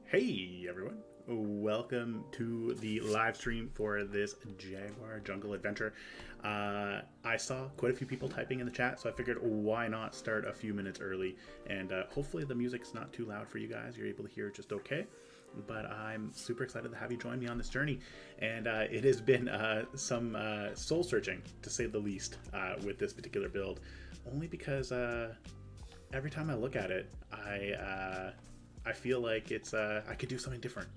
Hey everyone, welcome to the live stream for this Jaguar jungle adventure. I saw quite a few people typing in the chat, so I figured why not start a few minutes early, and hopefully the music's not too loud for you guys. You're able to hear it just okay. But I'm super excited to have you join me on this journey, and it has been some soul searching, to say the least, with this particular build, only because every time I look at it, I feel like it's I could do something different,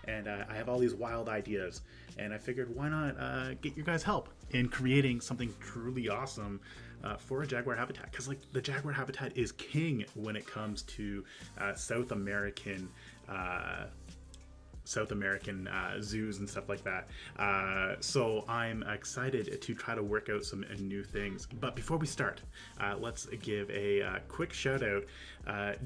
and I have all these wild ideas, and I figured why not get your guys' help in creating something truly awesome for a jaguar habitat, because like the jaguar habitat is king when it comes to South American zoos and stuff like that. So I'm excited to try to work out some new things. But before we start, let's give a quick shout out.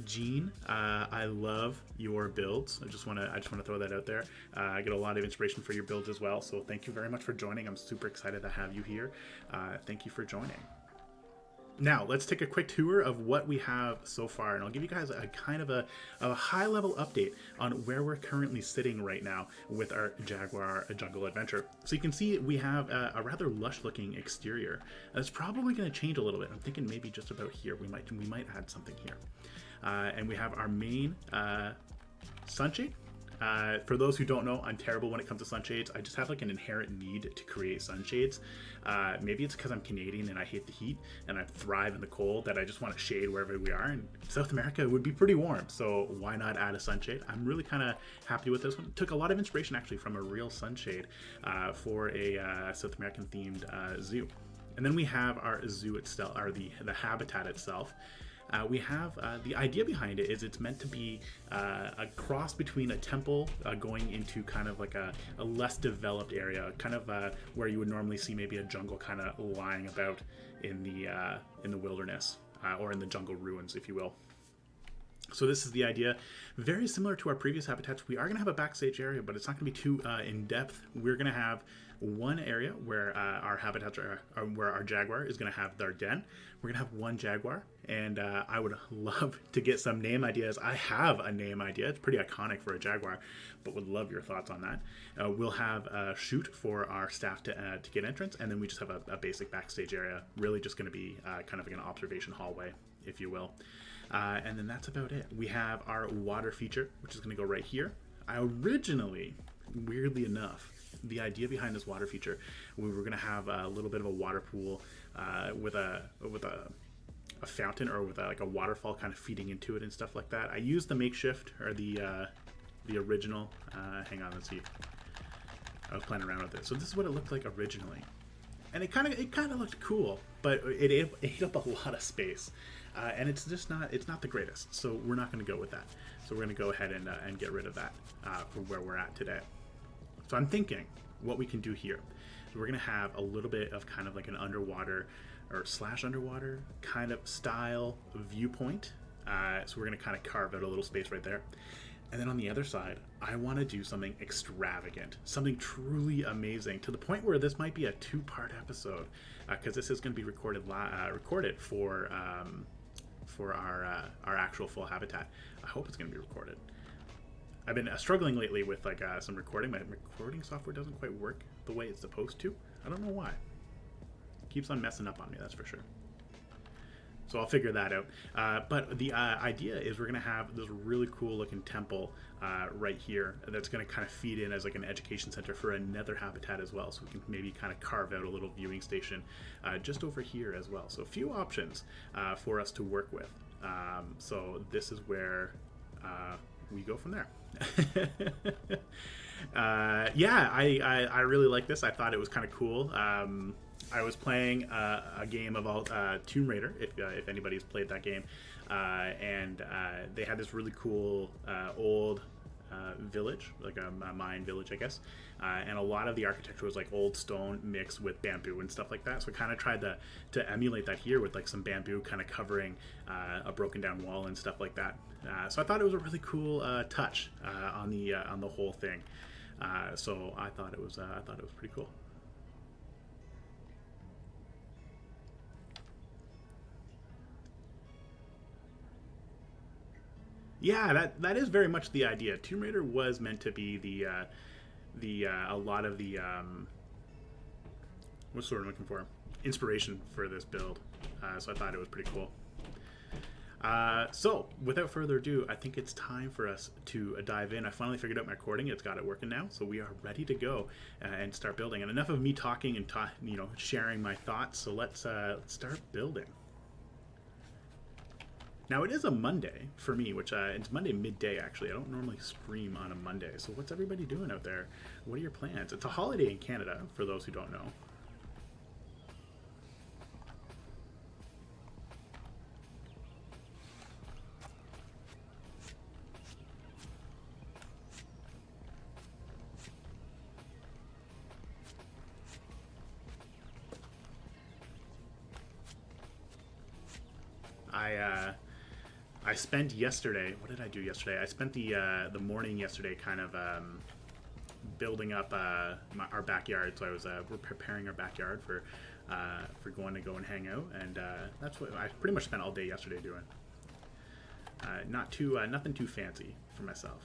Gene, I love your builds. I just want to throw that out there. I get a lot of inspiration for your builds as well. So thank you very much for joining. I'm super excited to have you here. Thank you for joining. Now, let's take a quick tour of what we have so far, and I'll give you guys a kind of a high-level update on where we're currently sitting right now with our Jaguar jungle adventure. So you can see we have a rather lush-looking exterior. It's probably going to change a little bit. I'm thinking maybe just about here. We might add something here. And we have our main sunshade. For those who don't know, I'm terrible when it comes to sunshades. I just have like an inherent need to create sunshades. Maybe it's because I'm Canadian and I hate the heat and I thrive in the cold, that I just want to shade wherever we are. And South America would be pretty warm, so why not add a sunshade? I'm really kind of happy with this one. Took a lot of inspiration actually from a real sunshade for a South American themed zoo. And then we have our zoo itself, or the habitat itself. We have the idea behind it is it's meant to be a cross between a temple going into kind of like a less developed area, kind of where you would normally see maybe a jungle kind of lying about in the wilderness or in the jungle ruins, if you will. So this is the idea. Very similar to our previous habitats. We are going to have a backstage area, but it's not going to be too in depth. We're going to have one area where our habitats are where our jaguar is going to have their den. We're going to have one jaguar, and I would love to get some name ideas. I have a name idea. It's pretty iconic for a jaguar, but would love your thoughts on that. We'll have a chute for our staff to get entrance, and then we just have a basic backstage area. Really just going to be kind of like an observation hallway, if you will. And then that's about it. We have our water feature, which is going to go right here. I originally, weirdly enough, the idea behind this water feature, we were going to have a little bit of a water pool with a fountain, or with like a waterfall kind of feeding into it and stuff like that. I used the makeshift, or the original. Hang on, let's see. I was playing around with it. So this is what it looked like originally, and it kind of looked cool, but it ate up a lot of space. And it's just not the greatest, so we're not going to go with that. So we're going to go ahead and get rid of that for where we're at today. So I'm thinking what we can do here is we're going to have a little bit of kind of like an underwater or / underwater kind of style viewpoint. So we're going to kind of carve out a little space right there. And then on the other side, I want to do something extravagant, something truly amazing, to the point where this might be a 2-part episode, because this is going to be recorded for our actual full habitat. I hope it's going to be recorded. I've been struggling lately with like some recording. My recording software doesn't quite work the way it's supposed to. I don't know why. It keeps on messing up on me, that's for sure. So I'll figure that out. But the idea is we're going to have this really cool looking temple right here that's going to kind of feed in as like an education center for another habitat as well. So we can maybe kind of carve out a little viewing station just over here as well. So a few options for us to work with. So this is where we go from there. Yeah, I really like this. I thought it was kind of cool. I was playing a game of Tomb Raider, if anybody's played that game, and they had this really cool old village, like a Mayan village, I guess, and a lot of the architecture was like old stone mixed with bamboo and stuff like that. So I kind of tried to emulate that here with like some bamboo kind of covering a broken down wall and stuff like that. So I thought it was a really cool touch on the whole thing. So I thought it was pretty cool. Yeah, that is very much the idea. Tomb Raider was meant to be the a lot of the what's the word I'm looking for? Inspiration for this build. So I thought it was pretty cool. So, without further ado, I think it's time for us to dive in. I finally figured out my recording; it's got it working now, so we are ready to go and start building. And enough of me talking and sharing my thoughts. So let's start building. Now it is a Monday for me, which it's Monday midday actually. I don't normally stream on a Monday. So what's everybody doing out there? What are your plans? It's a holiday in Canada for those who don't know. I spent yesterday. What did I do yesterday? I spent the morning yesterday kind of building up our backyard. So we're preparing our backyard for going to go and hang out, and that's what I pretty much spent all day yesterday doing. Nothing too fancy for myself.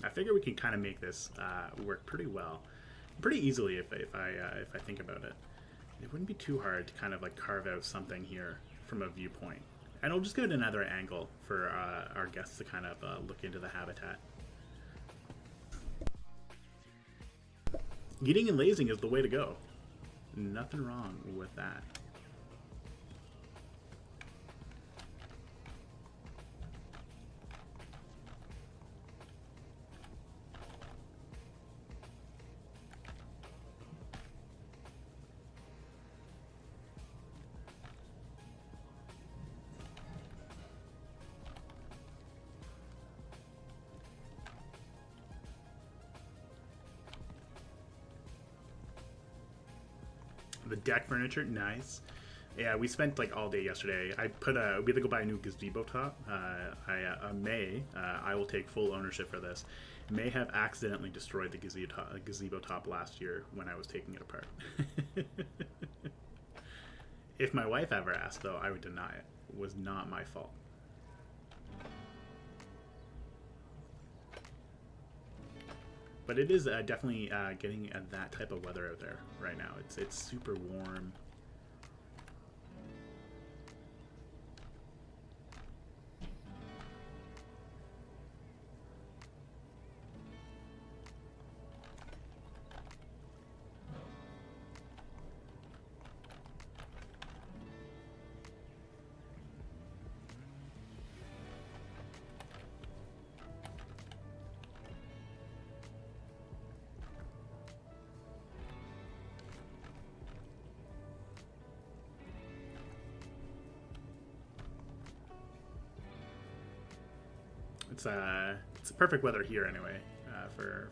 I figure we can kind of make this work pretty well, pretty easily if I think about it. It wouldn't be too hard to kind of like carve out something here from a viewpoint, and I'll just give it another angle for our guests to kind of look into the habitat. Eating and lazing is the way to go. Nothing wrong with that. The deck furniture, nice. Yeah, we spent like all day yesterday. We had to go buy a new gazebo top. I will take full ownership for this. May have accidentally destroyed the gazebo top last year when I was taking it apart. If my wife ever asked, though, I would deny it. It was not my fault. But it is definitely getting that type of weather out there right now. It's super warm. It's perfect weather here anyway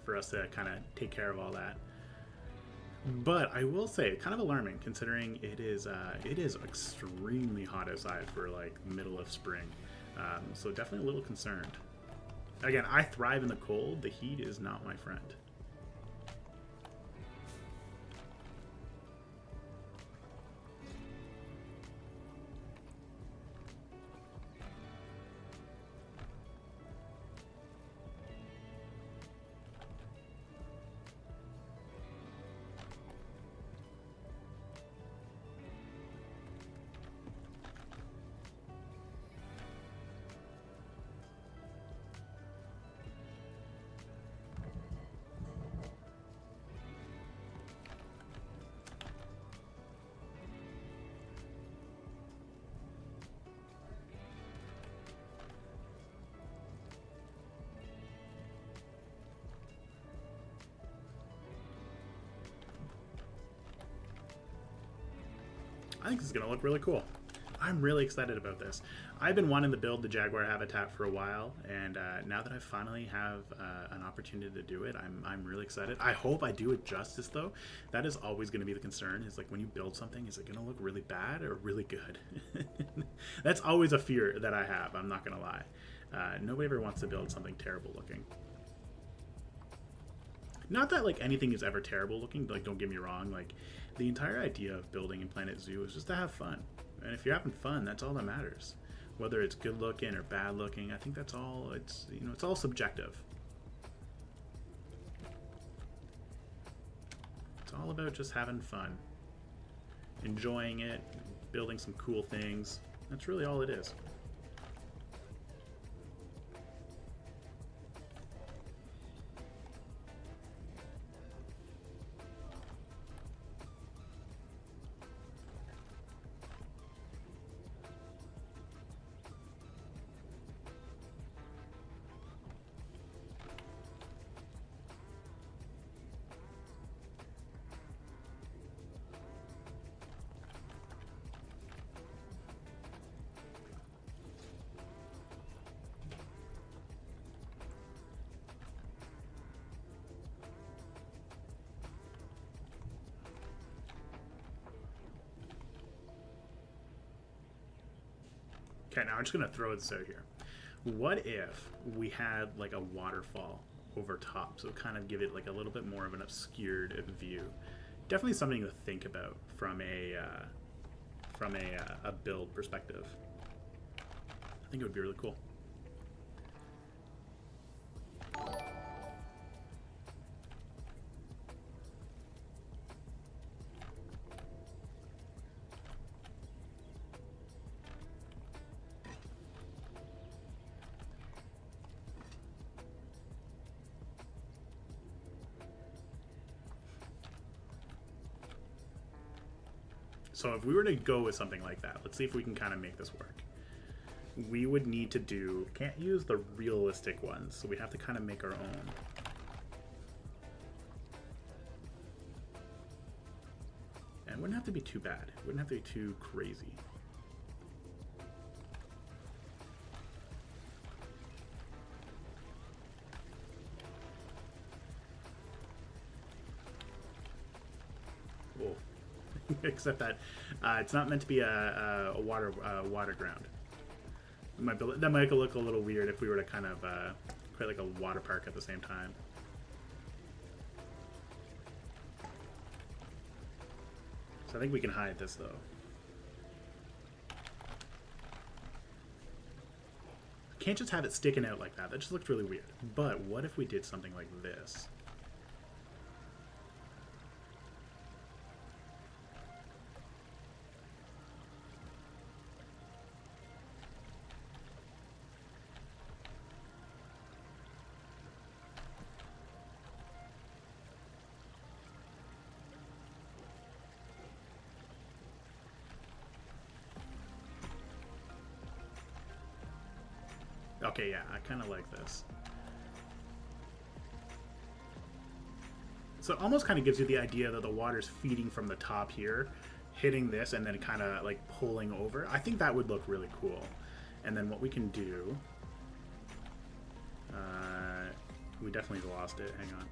for us to kind of take care of all that. But I will say, kind of alarming considering it is extremely hot outside for like middle of spring. So definitely a little concerned. Again, I thrive in the cold. The heat is not my friend. I think this is going to look really cool. I'm really excited about this. I've been wanting to build the Jaguar habitat for a while, and now that I finally have an opportunity to do it, I'm really excited. I hope I do it justice, though. That is always going to be the concern, is like when you build something, is it going to look really bad or really good? That's always a fear that I have, I'm not going to lie. Nobody ever wants to build something terrible looking. Not that like anything is ever terrible looking, like don't get me wrong, like the entire idea of building in planetzoo is just to have fun. And if you're having fun, that's all that matters. Whether it's good looking or bad looking, I think that's all, it's, you know, it's all subjective. It's all about just having fun. Enjoying it, building some cool things. That's really all it is. Okay, now I'm just gonna throw this out here. What if we had like a waterfall over top, so kind of give it like a little bit more of an obscured view? Definitely something to think about from a build perspective. I think it would be really cool. So if we were to go with something like that, let's see if we can kind of make this work. We would need to do, can't use the realistic ones, so we have to kind of make our own. And it wouldn't have to be too bad. It wouldn't have to be too crazy. Whoa. Except that it's not meant to be a water ground. That might look a little weird if we were to kind of create like a water park at the same time. So I think we can hide this though. Can't just have it sticking out like that. That just looks really weird. But what if we did something like this? Okay, yeah, I kind of like this. So it almost kind of gives you the idea that the water's feeding from the top here, hitting this, and then kind of like pulling over. I think that would look really cool. And then what we can do... we definitely lost it. Hang on.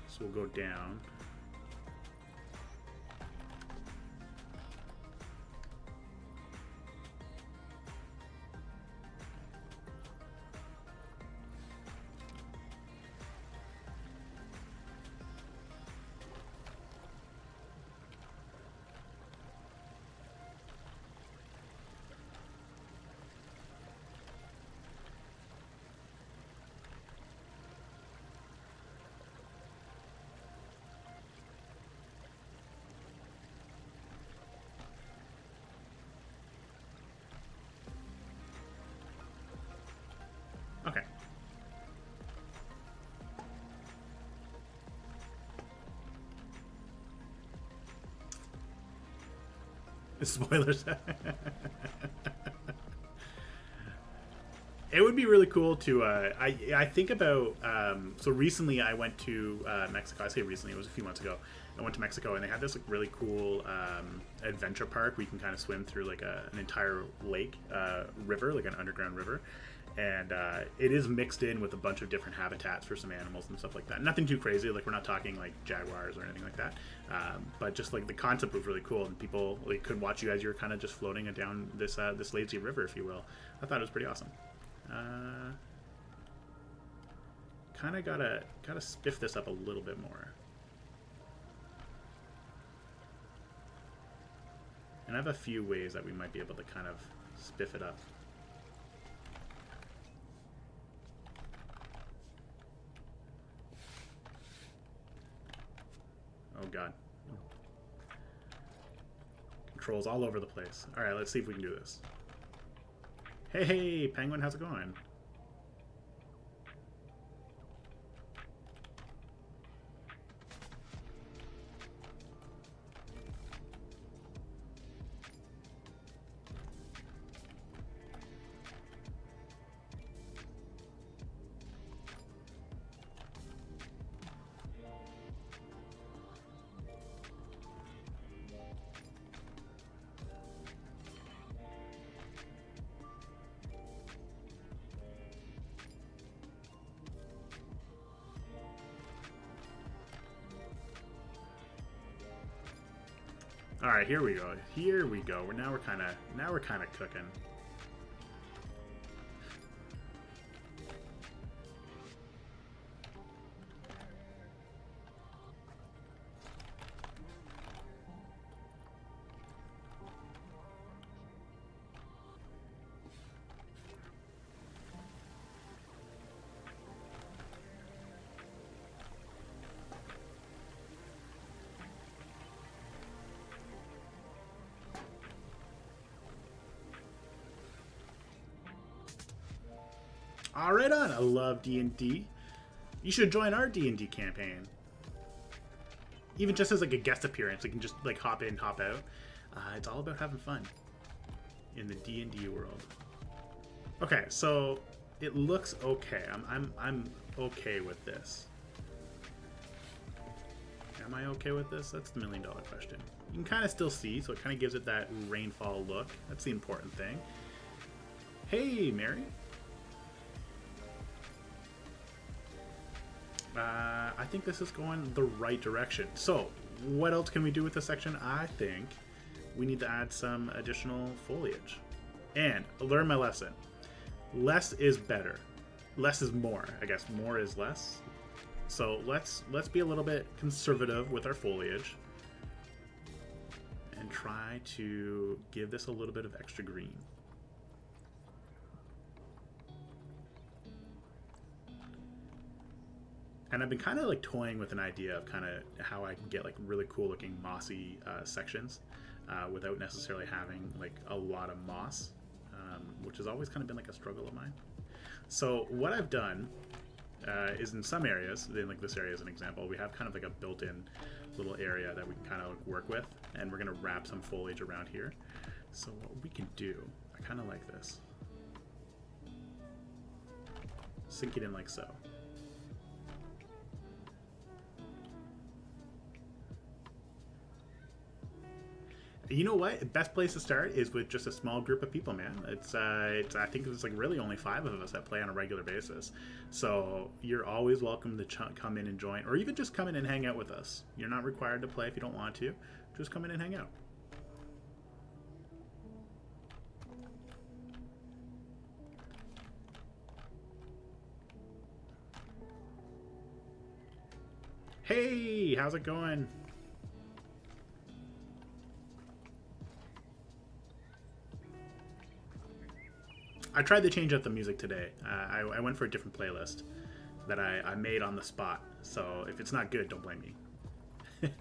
So we'll go down. Okay. Spoilers. It would be really cool to. I think about. So recently, I went to Mexico. I say recently; it was a few months ago. I went to Mexico, and they had this like really cool adventure park where you can kind of swim through like an entire lake, river, like an underground river, and it is mixed in with a bunch of different habitats for some animals and stuff like that. Nothing too crazy. Like we're not talking like jaguars or anything like that, but just like the concept was really cool, and people like could watch you as you're kind of just floating down this this lazy river, if you will. I thought it was pretty awesome. Kind of gotta spiff this up a little bit more. And I have a few ways that we might be able to kind of spiff it up. Oh god. Controls all over the place. Alright, let's see if we can do this. Hey, Penguin, how's it going? All right, here we go. Here we go. Now we're kind of cooking. All right, on. I love D&D. You should join our D&D campaign. Even just as like a guest appearance, you can just like hop in, hop out. It's all about having fun in the D&D world. Okay, so it looks okay. I'm okay with this. Am I okay with this? That's the $1 million question. You can kind of still see, so it kind of gives it that rainfall look. That's the important thing. Hey, Mary. I think this is going the right direction. So, what else can we do with this section? I think we need to add some additional foliage. And learn my lesson. Less is better. Less is more. I guess more is less. So let's be a little bit conservative with our foliage and try to give this a little bit of extra green. And I've been kind of like toying with an idea of kind of how I can get like really cool looking mossy sections without necessarily having like a lot of moss, which has always kind of been like a struggle of mine. So what I've done is in some areas, in like this area as an example, we have kind of like a built-in little area that we can kind of like work with, and we're going to wrap some foliage around here. So what we can do, I kind of like this. Sink it in like so. You know what? Best place to start is with just a small group of people, man. It's I think it's like really only 5 of us that play on a regular basis. So you're always welcome to come in and join, or even just come in and hang out with us. You're not required to play if you don't want to. Just come in and hang out. Hey, how's it going? I tried to change up the music today. I went for a different playlist that I made on the spot. So if it's not good, don't blame me.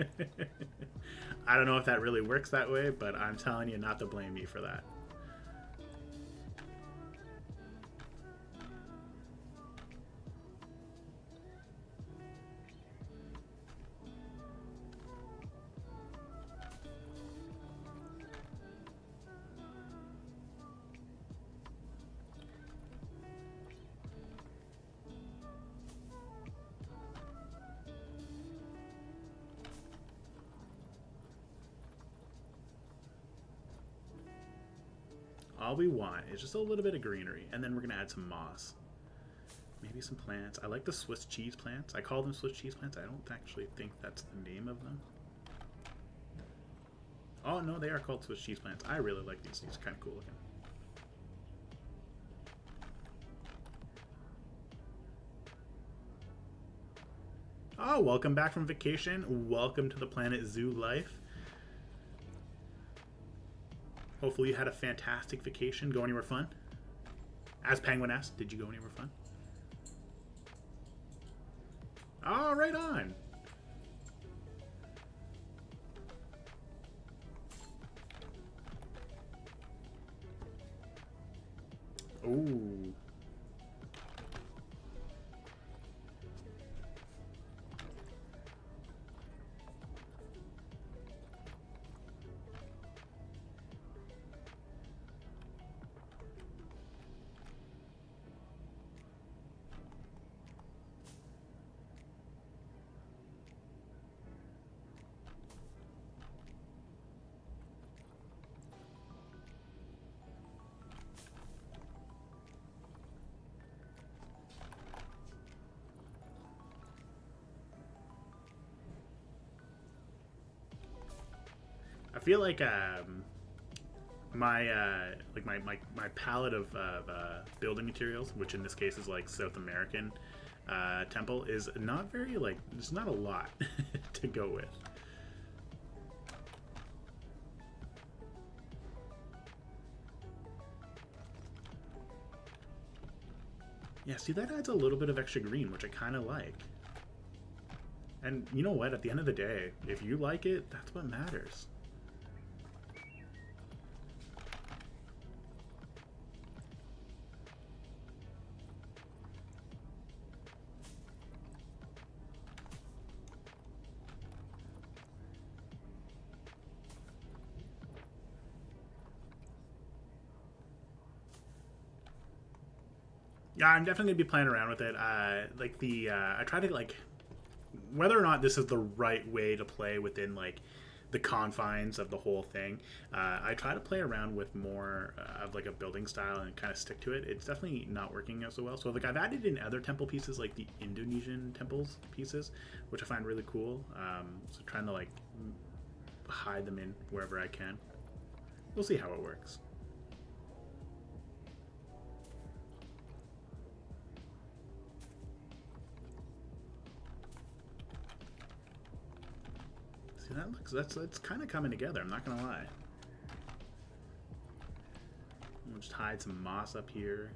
I don't know if that really works that way, but I'm telling you not to blame me for that. All we want is just a little bit of greenery, and then we're gonna add some moss. Maybe some plants. I like the Swiss cheese plants. I call them Swiss cheese plants. I don't actually think that's the name of them. Oh no, they are called Swiss cheese plants. I really like these. These are kind of cool looking. Oh, welcome back from vacation. Welcome to the planetzoo life. Hopefully you had a fantastic vacation. Go anywhere fun? As Penguin asked, did you go anywhere fun? Oh, right on. Ooh. I feel like my palette of building materials, which in this case is like South American temple, is not very like there's not a lot to go with. Yeah, see, that adds a little bit of extra green, which I kind of like. And you know what? At the end of the day, if you like it, that's what matters. Yeah, I'm definitely gonna be playing around with it. I try to like whether or not this is the right way to play within like the confines of the whole thing. I try to play around with more of like a building style and kind of stick to it. It's definitely not working out so well. So like I've added in other temple pieces like the Indonesian temples pieces, which I find really cool. So trying to like hide them in wherever I can. We'll see how it works. See, that looks that's kind of coming together. I'm not gonna lie. We'll just hide some moss up here.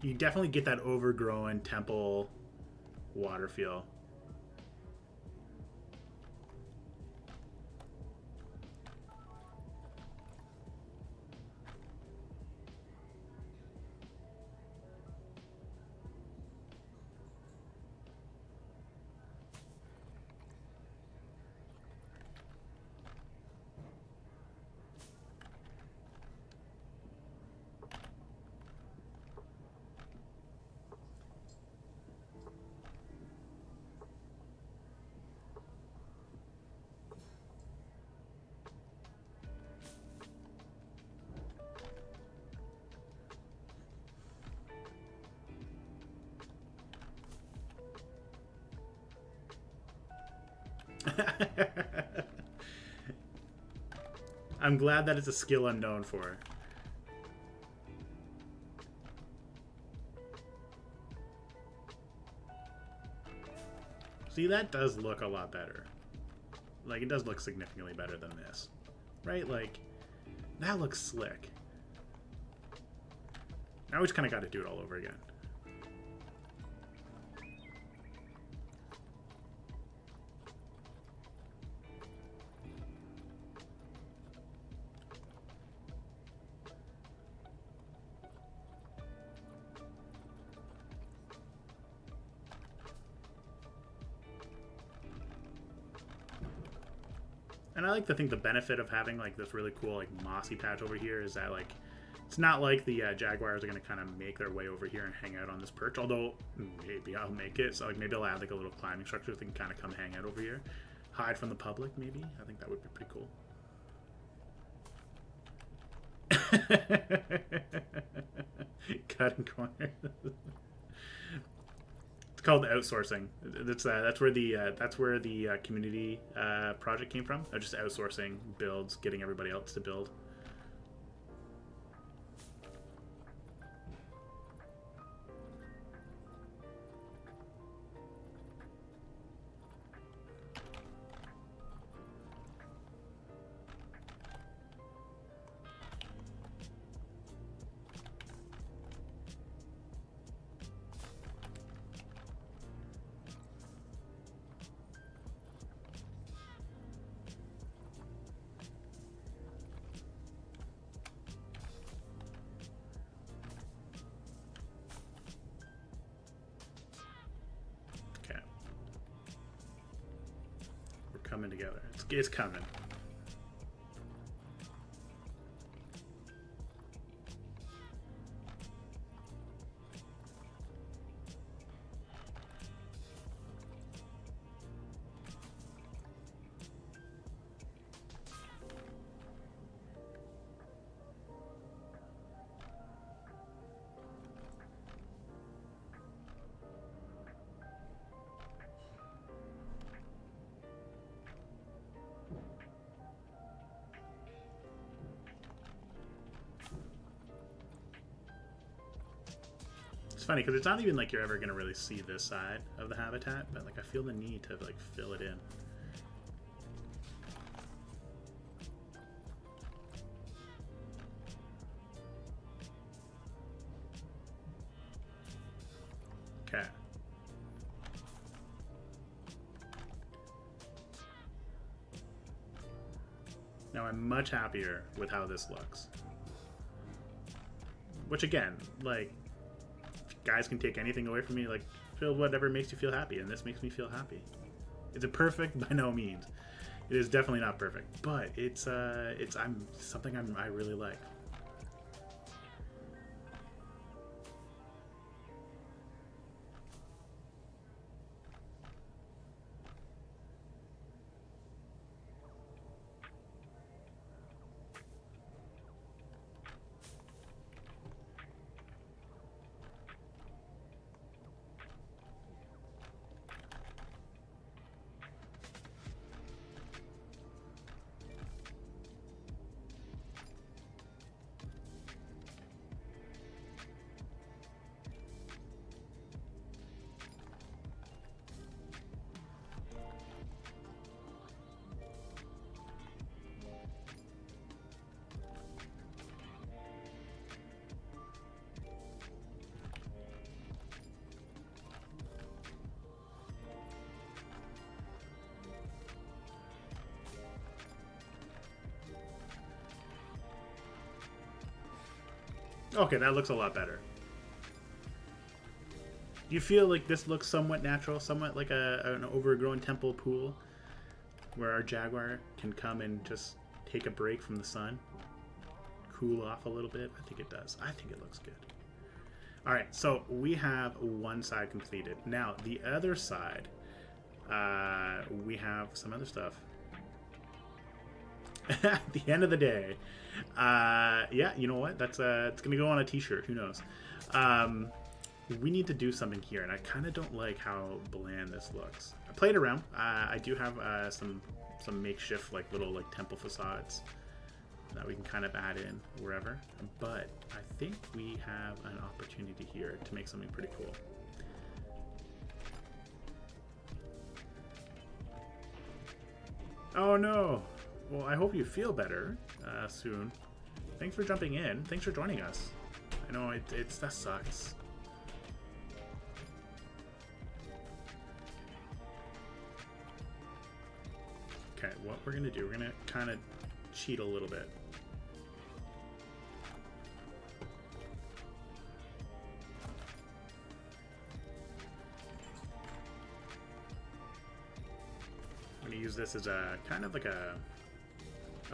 You definitely get that overgrown temple water feel. I'm glad that it's a skill I'm known for. See, that does look a lot better. Like, it does look significantly better than this. Right? Like, that looks slick. Now we just kind of got to do it all over again. And I like to think the benefit of having like this really cool like mossy patch over here is that like It's not like the Jaguars are going to kind of make their way over here and hang out on this perch, although maybe I'll make it. So like maybe I'll add like a little climbing structure so they can kind of come hang out over here. Hide from the public, maybe. I think that would be pretty cool. Cutting corners. It's called outsourcing. That's where the community project came from. Just outsourcing builds, getting everybody else to build. Coming together. It's coming. It's funny because it's not even like you're ever gonna really see this side of the habitat, but like I feel the need to like fill it in. Okay. Now I'm much happier with how this looks. Which again, like, guys can take anything away from me, like, feel whatever makes you feel happy, and this makes me feel happy. Is it perfect? By no means. It is definitely not perfect, but it's something I really like. Okay, that looks a lot better. Do you feel like this looks somewhat natural, somewhat like an overgrown temple pool where our Jaguar can come and just take a break from the sun, cool off a little bit? I think it does. I think it looks good. All right, so we have one side completed. Now, the other side, we have some other stuff. At the end of the day, yeah, you know what? That's it's gonna go on a t-shirt. Who knows? We need to do something here, and I kind of don't like how bland this looks. I played around. I do have some makeshift like little like temple facades that we can kind of add in wherever, but I think we have an opportunity here to make something pretty cool. Oh no! Well, I hope you feel better soon. Thanks for jumping in. Thanks for joining us. I know that sucks. Okay, what we're gonna do, we're gonna kind of cheat a little bit. I'm gonna use this as a kind of like a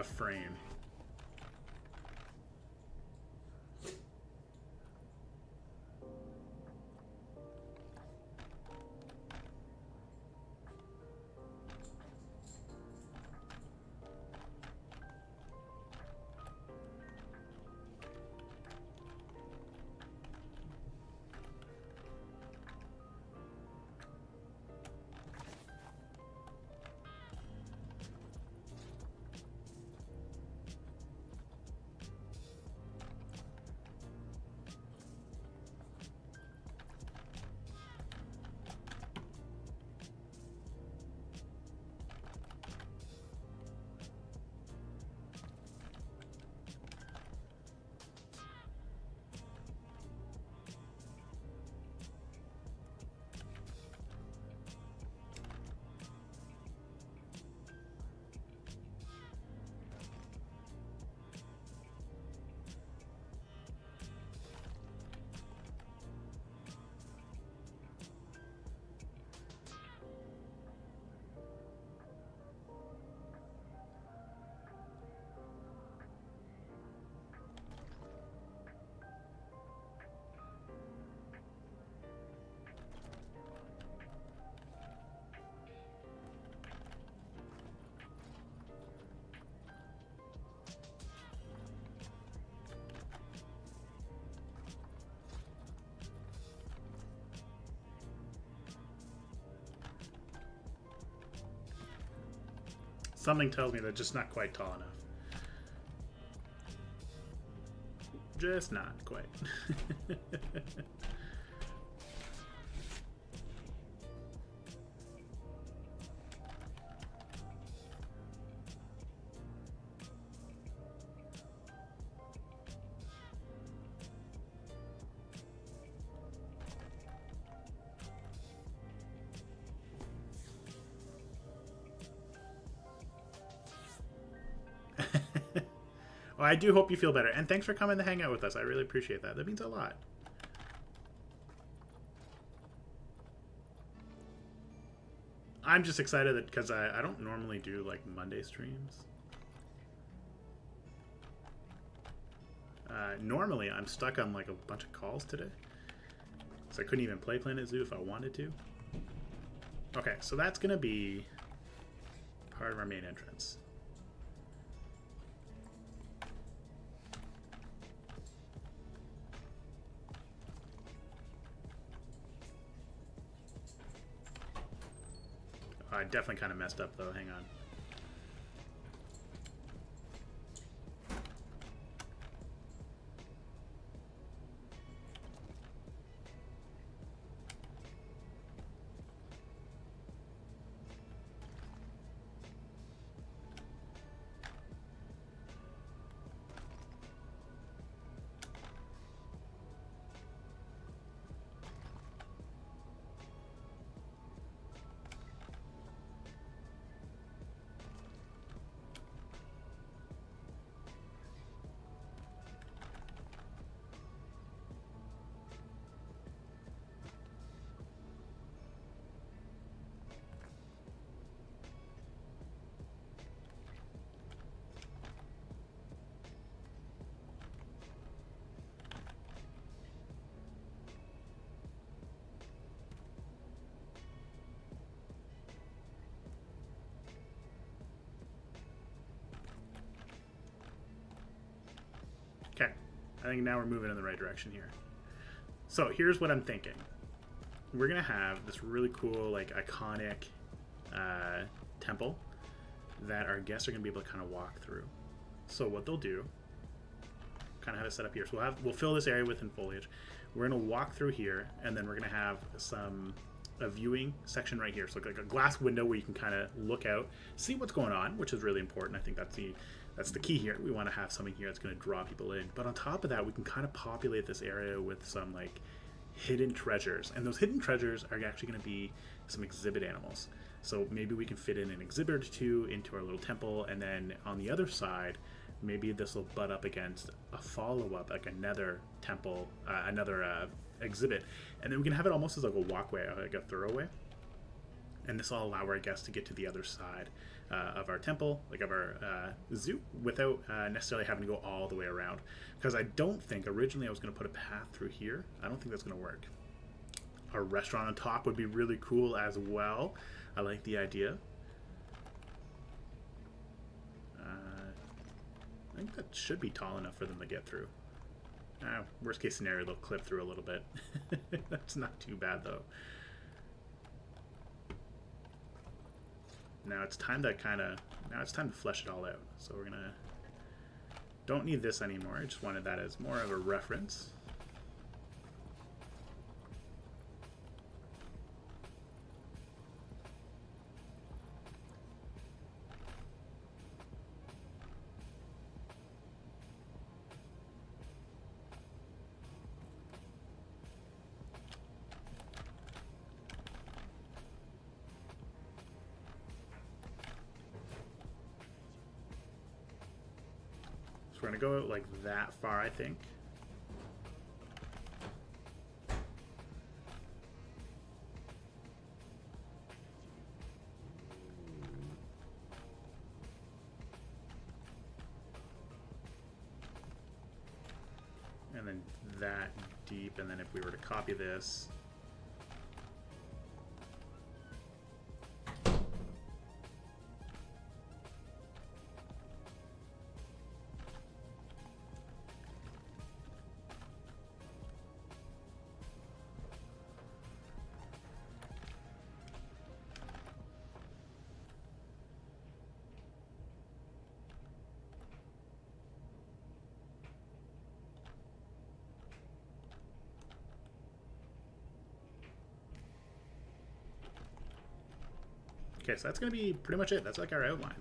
frame. Something tells me they're just not quite tall enough. Just not quite. Well, I do hope you feel better. And thanks for coming to hang out with us. I really appreciate that. That means a lot. I'm just excited that because I don't normally do like Monday streams. Normally I'm stuck on like a bunch of calls today. So I couldn't even play planetzoo if I wanted to. Okay, so that's going to be part of our main entrance. I definitely kind of messed up though, hang on. Okay, I think now we're moving in the right direction here. So here's what I'm thinking. We're gonna have this really cool, like, iconic temple that our guests are gonna be able to kind of walk through. So what they'll do, kind of have it set up here. So we'll fill this area with foliage. We're gonna walk through here, and then we're gonna have a viewing section right here. So like a glass window where you can kind of look out, see what's going on, which is really important. I think that's the key here. We want to have something here that's going to draw people in. But on top of that, we can kind of populate this area with some like hidden treasures. And those hidden treasures are actually going to be some exhibit animals. So maybe we can fit in an exhibit or two into our little temple. And then on the other side, maybe this will butt up against a follow-up, like another temple, another exhibit. And then we can have it almost as like a walkway, like a thoroughway. And this will allow our guests to get to the other side of our temple, like of our zoo, without necessarily having to go all the way around. Because I don't think, originally I was going to put a path through here. I don't think that's going to work. A restaurant on top would be really cool as well. I like the idea. I think that should be tall enough for them to get through. Worst case scenario, they'll clip through a little bit. That's not too bad though. Now it's time to flesh it all out. So we're gonna, don't need this anymore. I just wanted that as more of a reference. We're going to go out like that far, I think. And then that deep, and then if we were to copy this, Okay, so that's going to be pretty much it. That's like our outline.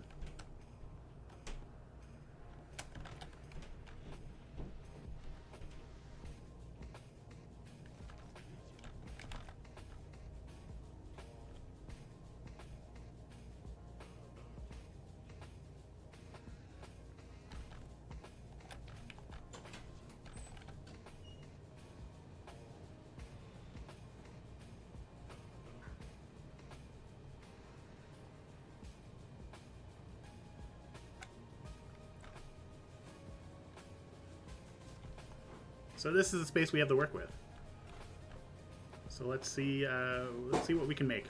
So this is the space we have to work with. So let's see what we can make.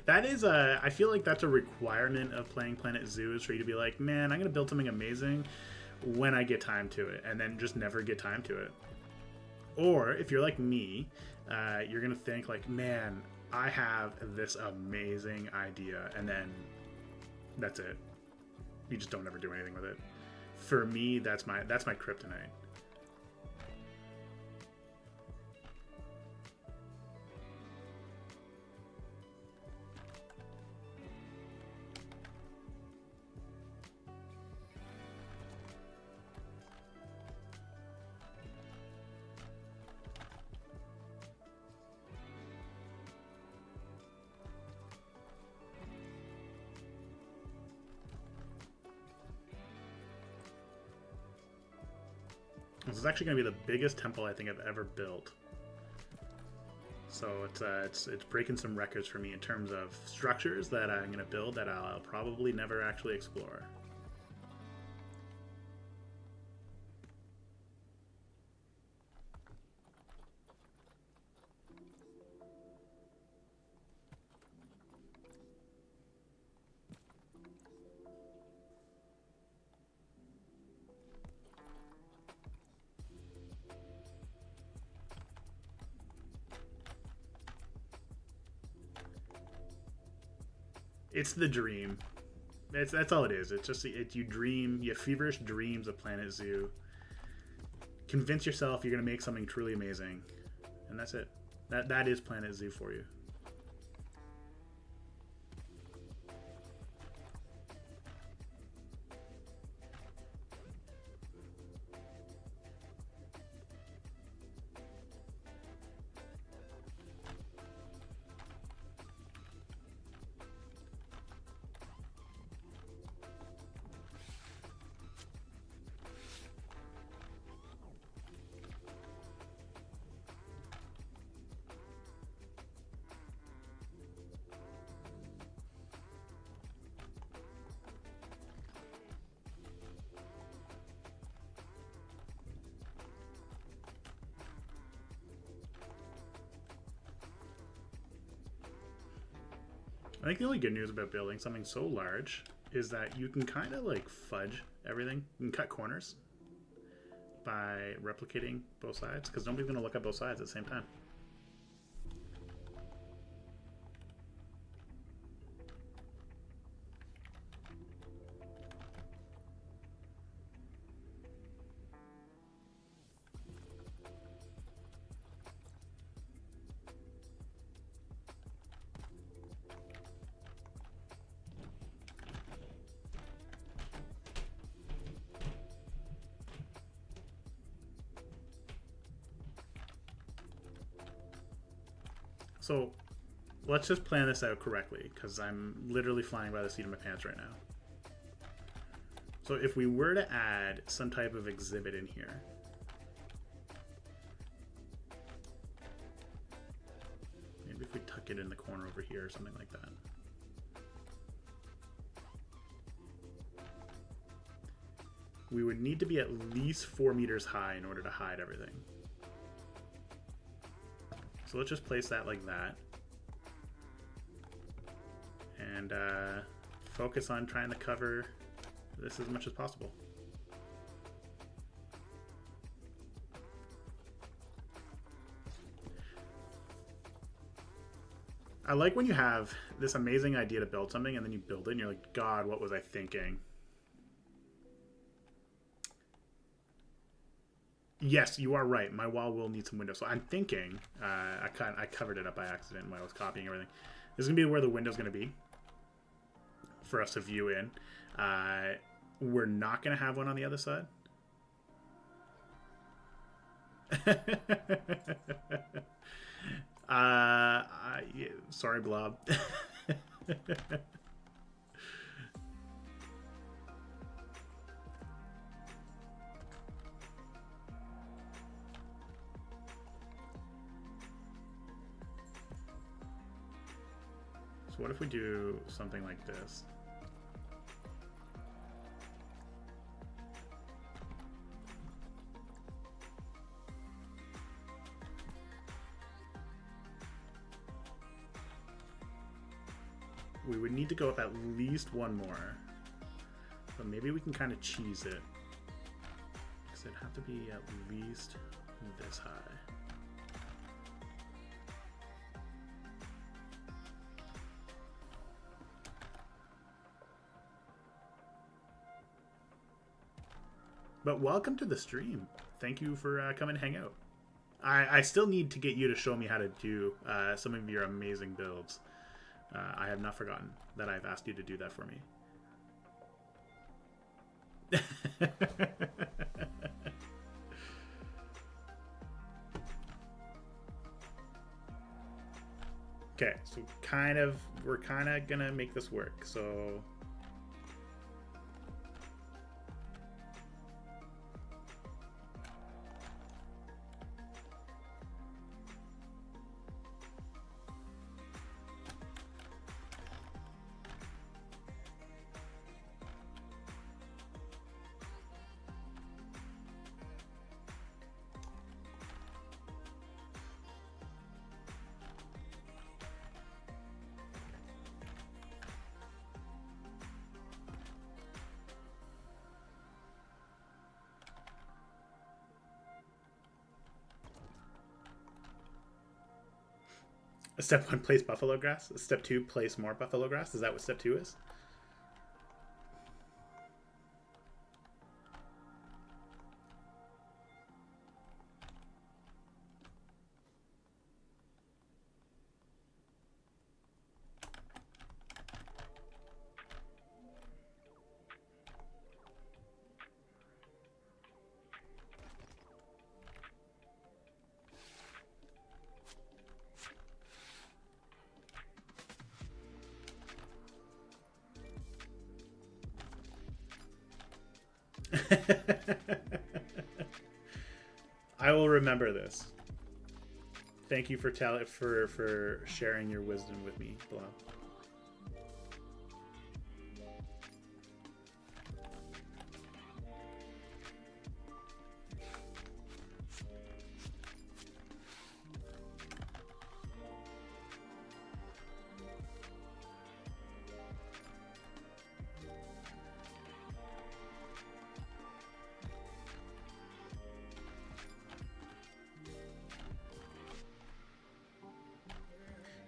That is I feel like that's a requirement of playing Planet Zoo, is for you to be like, man, I'm gonna build something amazing when I get time to it, and then just never get time to it. Or if you're like me, you're gonna think like, man, I have this amazing idea, and then that's it. You just don't ever do anything with it. For me, that's my kryptonite. This is actually going to be the biggest temple I think I've ever built. So it's breaking some records for me in terms of structures that I'm going to build that I'll probably never actually explore. It's the dream. That's all it is. It's just you dream, you have feverish dreams of Planet Zoo. Convince yourself you're gonna make something truly amazing, and that's it. That is Planet Zoo for you. I think the only good news about building something so large is that you can kind of like fudge everything. You can cut corners by replicating both sides, because nobody's going to look at both sides at the same time. So let's just plan this out correctly, because I'm literally flying by the seat of my pants right now. So if we were to add some type of exhibit in here, maybe if we tuck it in the corner over here or something like that. We would need to be at least 4 meters high in order to hide everything. So let's just place that like that. And focus on trying to cover this as much as possible. I like when you have this amazing idea to build something and then you build it and you're like, God, what was I thinking? Yes, you are right. My wall will need some windows. So I'm thinking, I covered it up by accident when I was copying everything. This is going to be where the window's going to be for us to view in. We're not going to have one on the other side. Yeah, sorry, Blob. So what if we do something like this? We would need to go up at least one more, but maybe we can kind of cheese it, because it'd have to be at least this high. But welcome to the stream. Thank you for coming to hang out. I still need to get you to show me how to do some of your amazing builds. I have not forgotten that I've asked you to do that for me. Okay, so we're kind of gonna make this work. So step 1, place buffalo grass. Step 2, place more buffalo grass. Is that what step 2 is? I will remember this. Thank you for sharing your wisdom with me, Blob.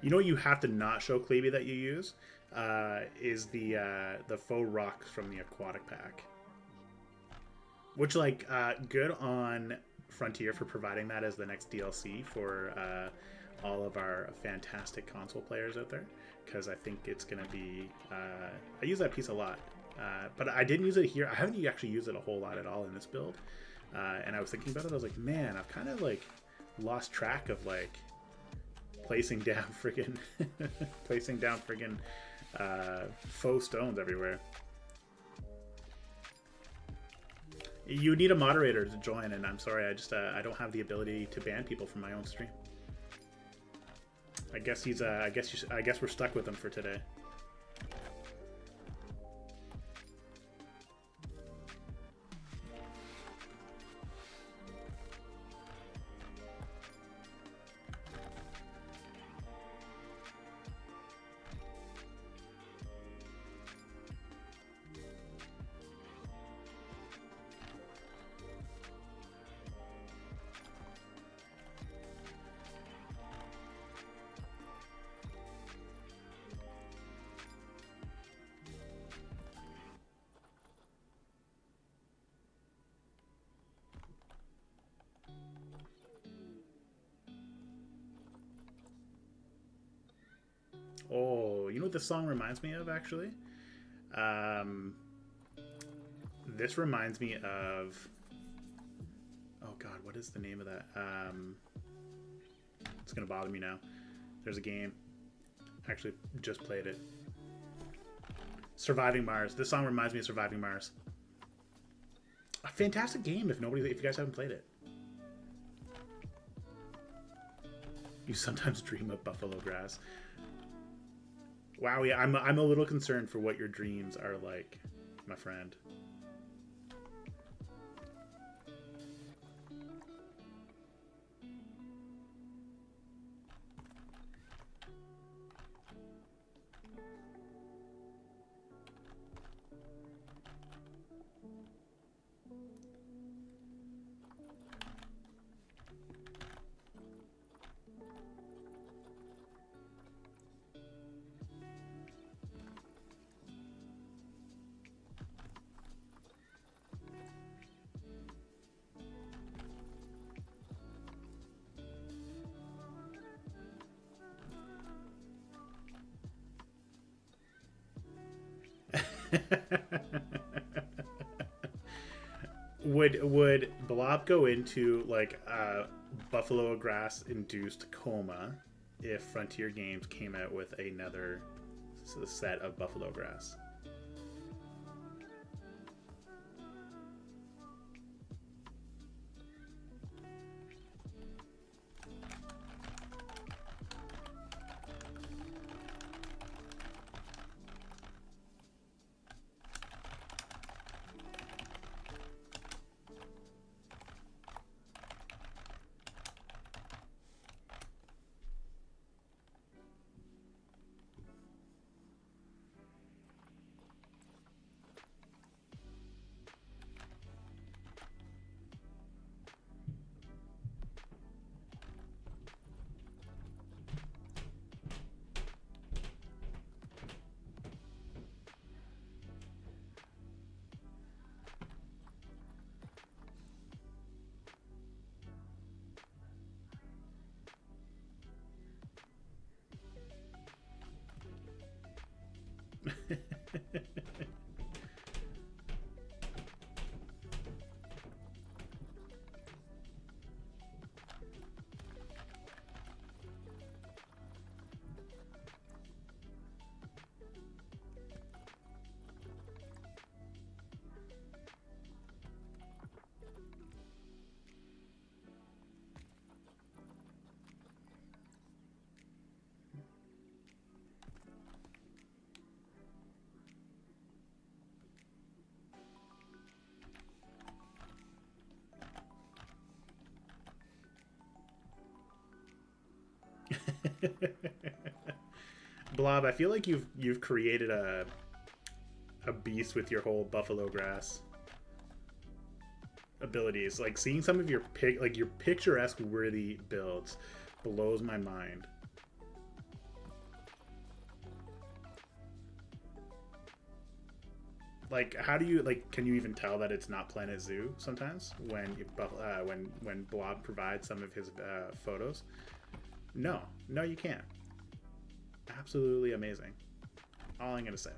You know what you have to not show, Clevey, that you use is the faux rocks from the aquatic pack, which good on Frontier for providing that as the next DLC for all of our fantastic console players out there, because I think it's gonna be I use that piece a lot, but I didn't use it here. I haven't actually used it a whole lot at all in this build, and I was thinking about it. I was like, man, I've kind of lost track of placing down friggin' placing down friggin' faux stones everywhere. You need a moderator to join, and I'm sorry, I don't have the ability to ban people from my own stream. I guess he's I guess we're stuck with him for today. Oh, you know what this song reminds me of, actually? This reminds me of... Oh, God, what is the name of that? It's going to bother me now. There's a game. Actually, just played it. Surviving Mars. This song reminds me of Surviving Mars. A fantastic game if you guys haven't played it. You sometimes dream of buffalo grass. Wow, yeah, I'm a little concerned for what your dreams are like, my friend. Would Blob go into like a buffalo grass induced coma if Frontier Games came out with another set of buffalo grass? Blob, I feel like you've created a beast with your whole buffalo grass abilities. Like seeing some of your your picturesque worthy builds blows my mind. Like, how do you can you even tell that it's not planetzoo sometimes when when Blob provides some of his photos? No, you can't. Absolutely amazing. All I'm gonna say.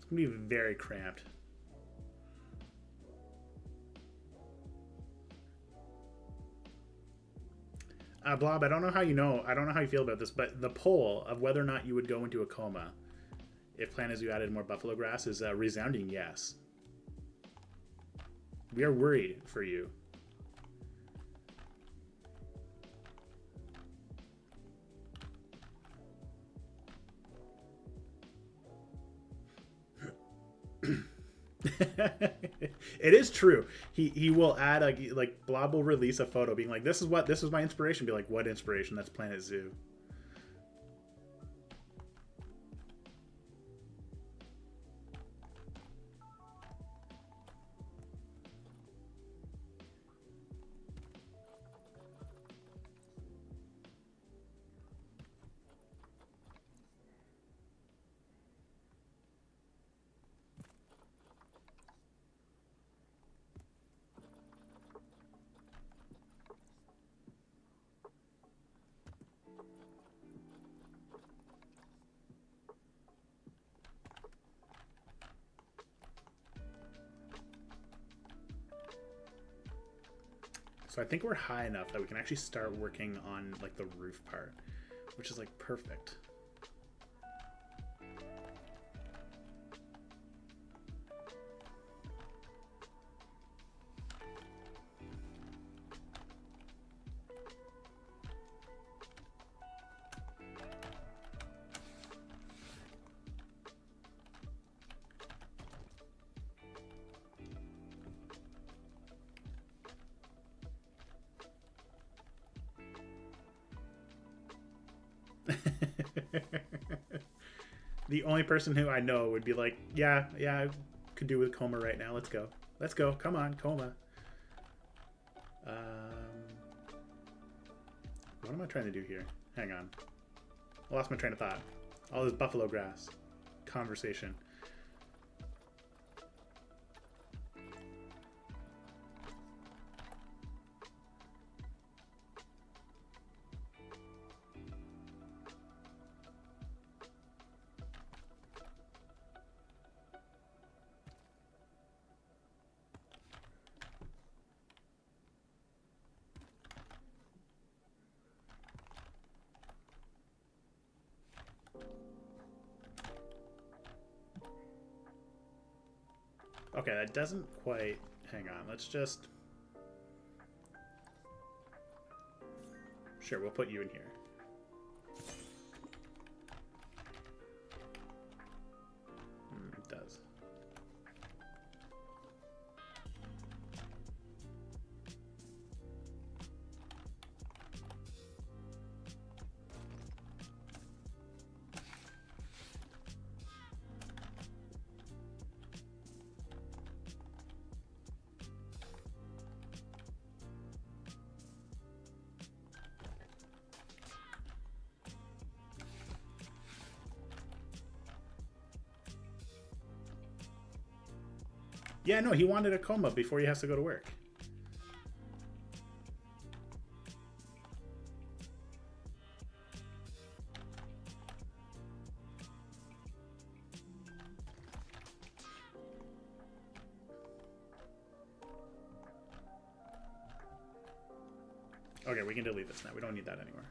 It's gonna be very cramped. Blob, I don't know how you know. I don't know how you feel about this, but the poll of whether or not you would go into a coma if planetzoo added more buffalo grass is a resounding yes. We are worried for you. It is true. He will add a, like, Blob will release a photo being like, this is my inspiration. Be like, what inspiration? That's planetzoo. So I think we're high enough that we can actually start working on like the roof part, which is like perfect. The only person who I know would be like, yeah, I could do with coma right now. Let's go. Come on, coma. What am I trying to do here? Hang on. I lost my train of thought. All this buffalo grass conversation. Okay, that doesn't quite... Hang on, let's just... Sure, we'll put you in here. It does. Yeah, no, he wanted a coma before he has to go to work. Okay, we can delete this now. We don't need that anymore.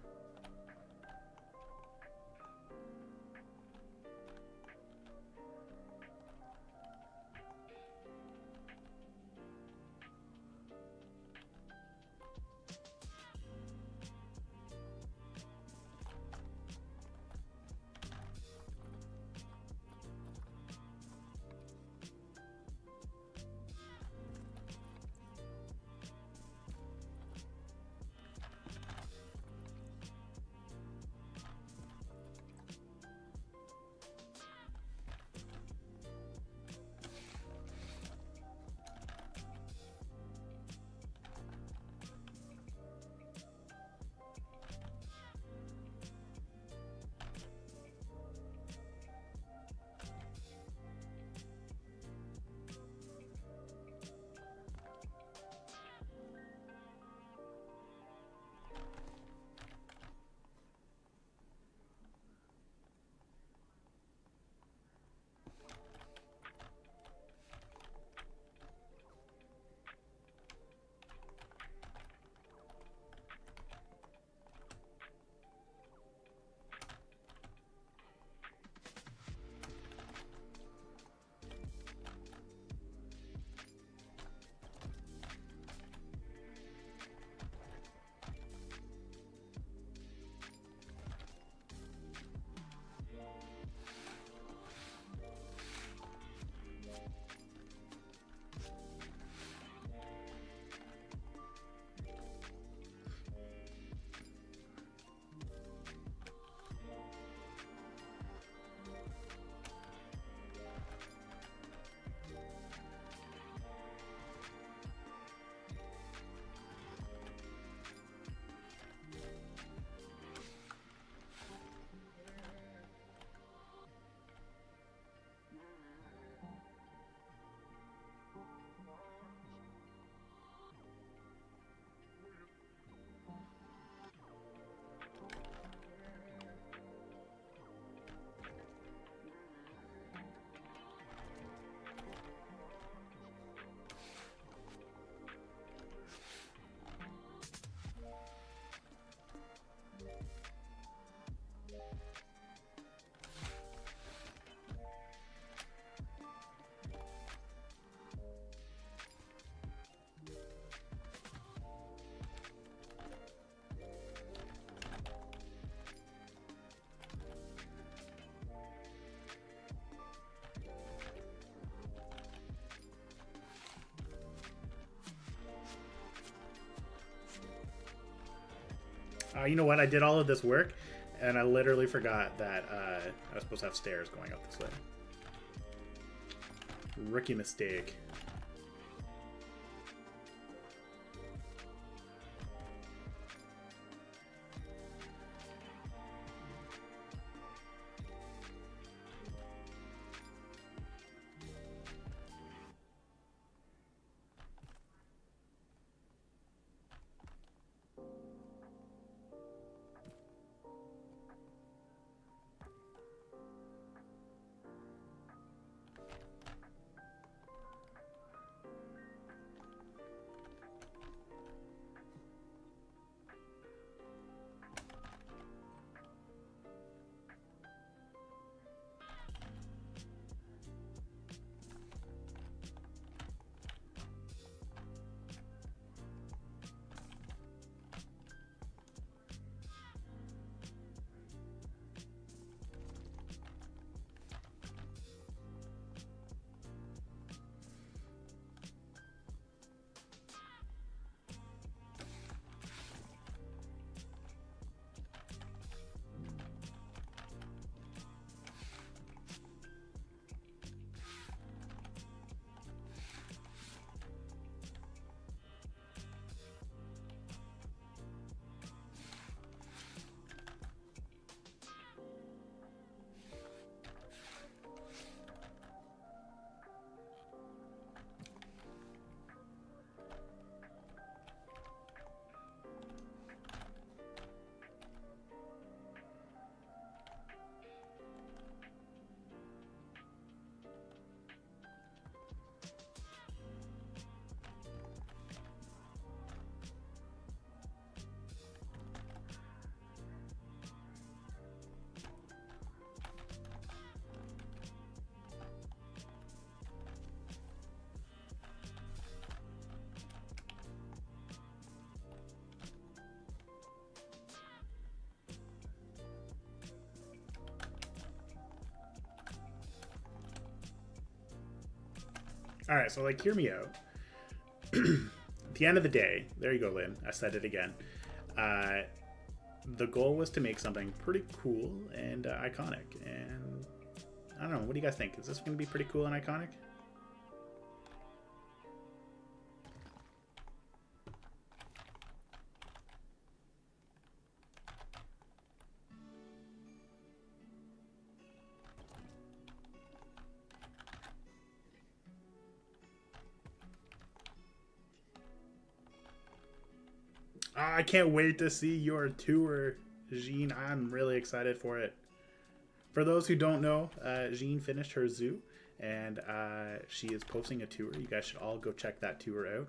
You know what? I did all of this work, and I literally forgot that I was supposed to have stairs going up this way. Rookie mistake. All right, so like, hear me out. At the end of the day, there you go, Lynn. I said it again. The goal was to make something pretty cool and iconic. And I don't know. What do you guys think? Is this going to be pretty cool and iconic? I can't wait to see your tour, Jean. I'm really excited for it. For those who don't know, Jean finished her zoo, and she is posting a tour. You guys should all go check that tour out.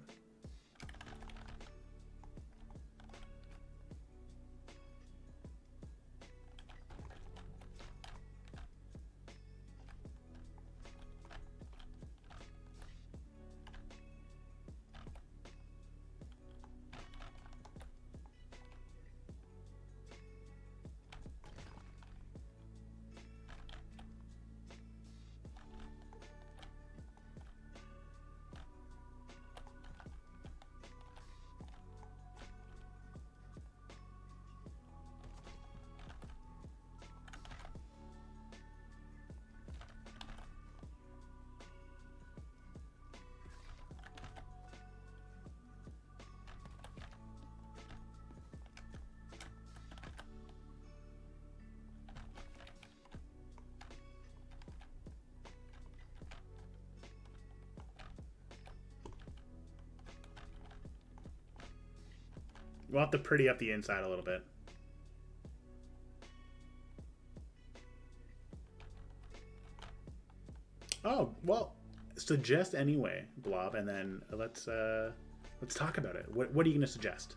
We'll have to pretty up the inside a little bit. Oh, well, suggest anyway, Blob, and then let's talk about it. What are you going to suggest?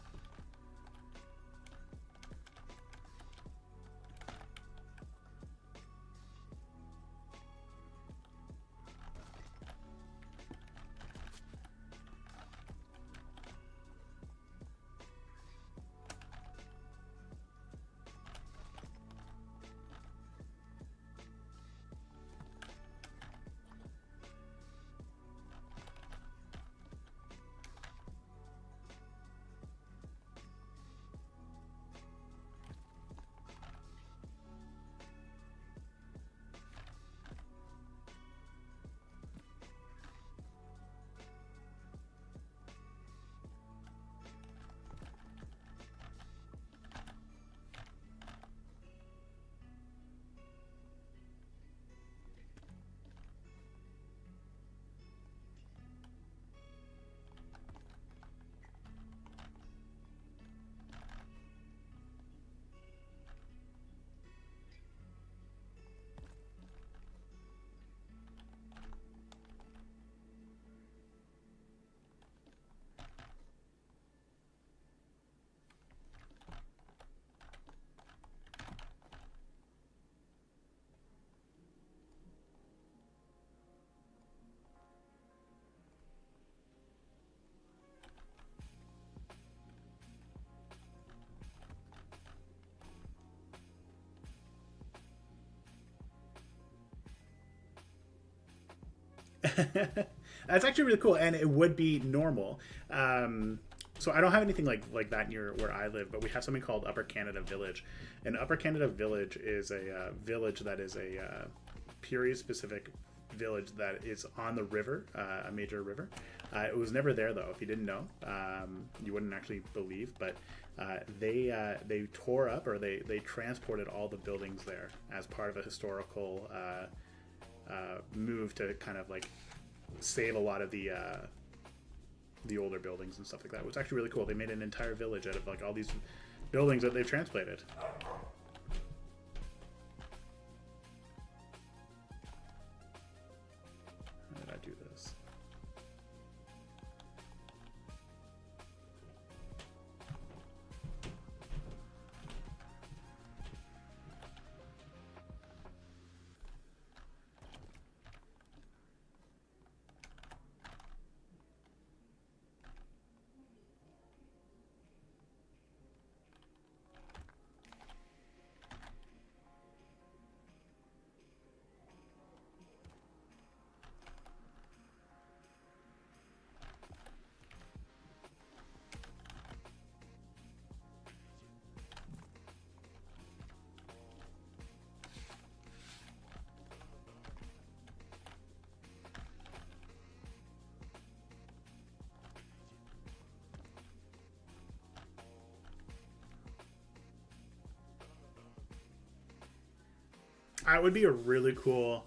That's actually really cool, and it would be normal. So I don't have anything like that near where I live, but we have something called Upper Canada Village, and Upper Canada Village is a village that is a period-specific village that is on the river, a major river. It was never there though. If you didn't know, you wouldn't actually believe, but they tore up, or they transported all the buildings there as part of a historical move to kind of like save a lot of the older buildings and stuff like that. It was actually really cool. They made an entire village out of like all these buildings that they've transplanted. How did I do this? It would be a really cool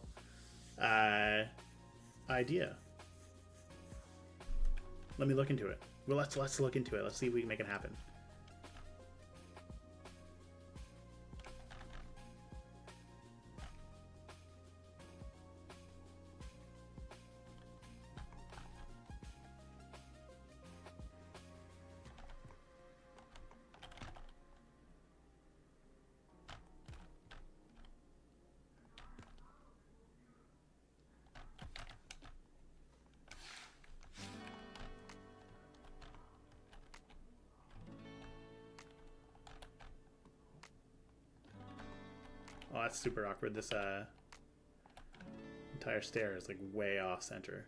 idea. Let me look into it. Well, let's look into it. Let's see if we can make it happen. Oh, that's super awkward. This entire stair is like way off center.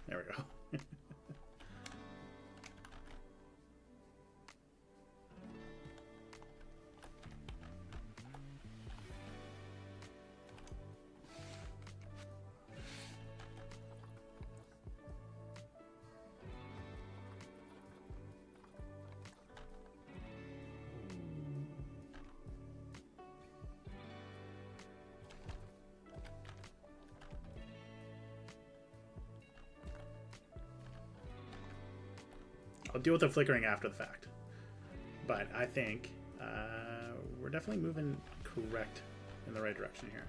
There we go. I'll deal with the flickering after the fact. But I think we're definitely moving correct in the right direction here.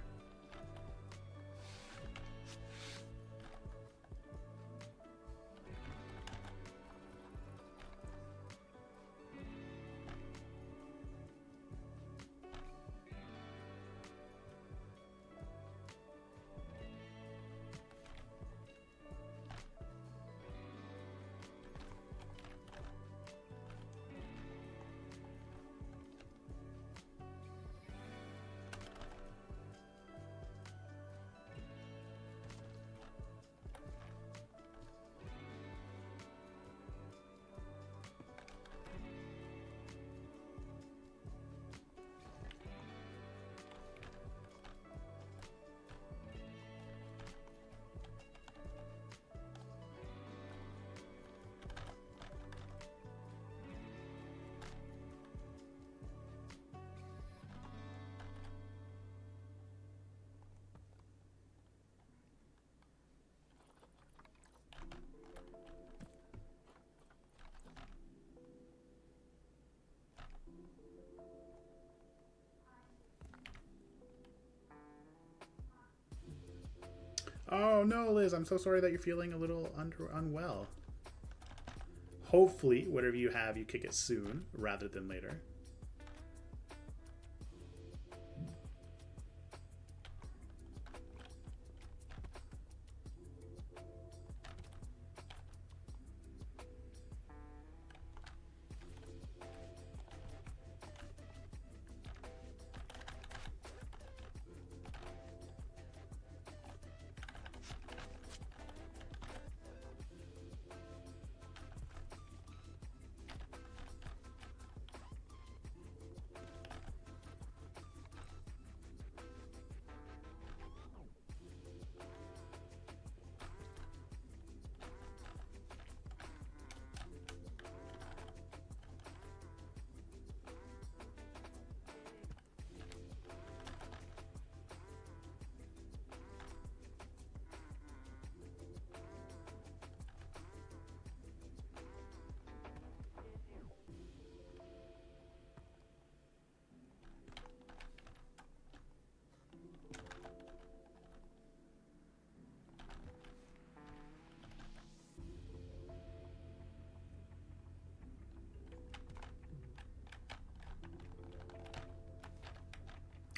Oh no, Liz, I'm so sorry that you're feeling a little unwell. Hopefully, whatever you have, you kick it soon rather than later.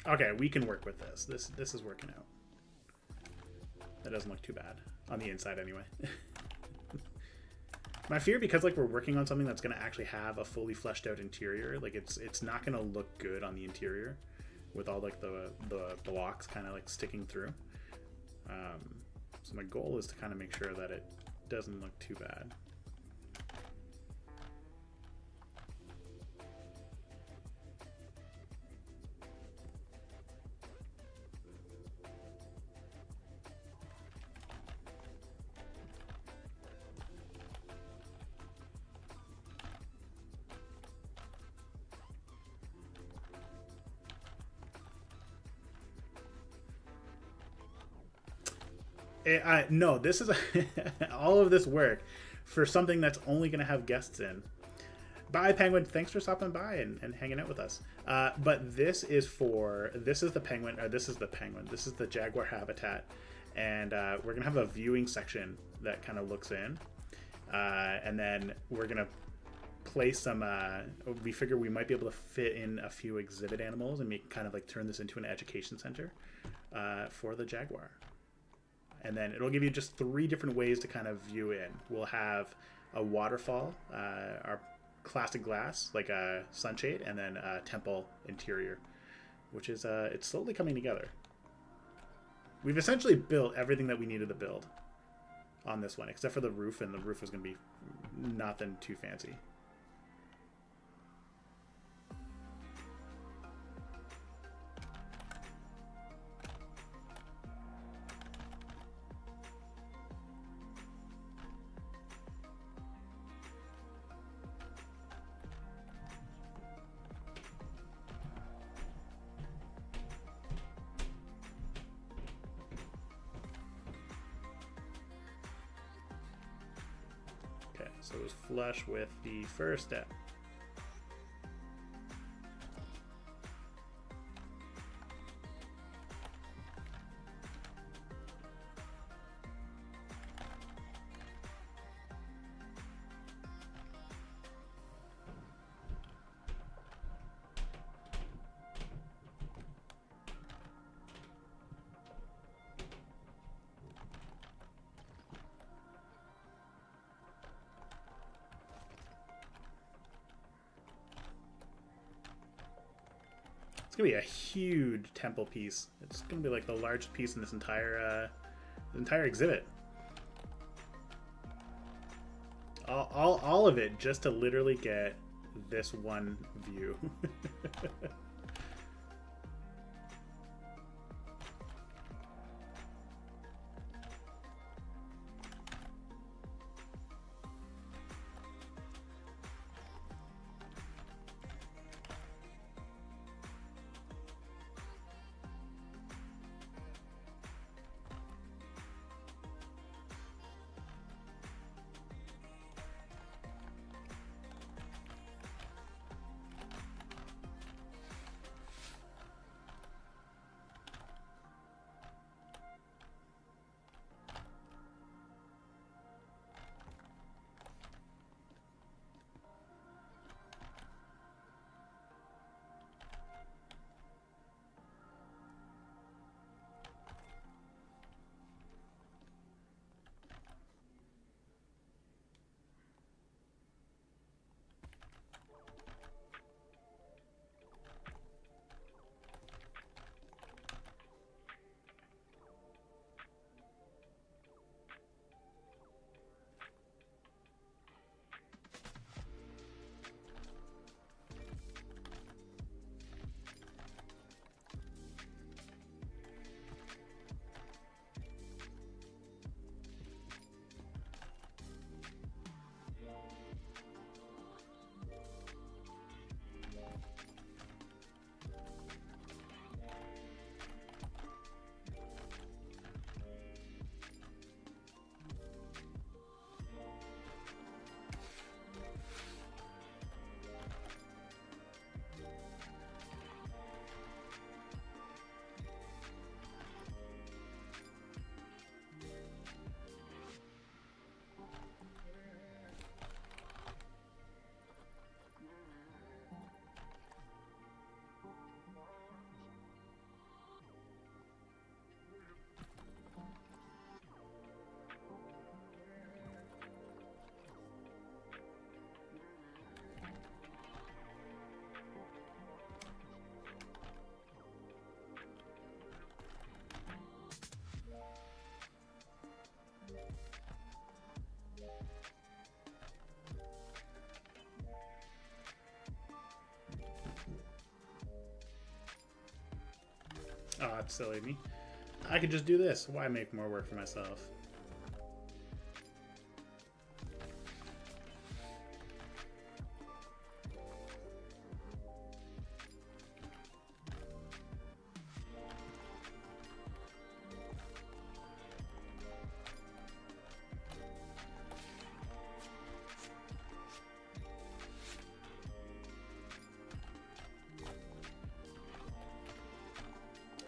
Okay, we can work with this. This is working out. That doesn't look too bad on the inside anyway. My fear, because like we're working on something that's going to actually have a fully fleshed out interior, like it's not going to look good on the interior with all like the blocks kind of like sticking through. So my goal is to kind of make sure that it doesn't look too bad. No, this is all of this work for something that's only going to have guests in. Bye, Penguin. Thanks for stopping by and hanging out with us. But this is the penguin, or this is the penguin. This is the jaguar habitat. And we're going to have a viewing section that kind of looks in. And then we're going to place some, we figure we might be able to fit in a few exhibit animals and make kind of like turn this into an education center for the jaguar. And then it'll give you just 3 different ways to kind of view in. We'll have a waterfall, our classic glass, like a sunshade, and then a temple interior, which is, it's slowly coming together. We've essentially built everything that we needed to build on this one, except for the roof, and the roof was going to be nothing too fancy. So it was flush with the first step. It's gonna be a huge temple piece. It's gonna be like the largest piece in this entire exhibit. All of it just to literally get this one view. That's silly of me. I could just do this. Why make more work for myself?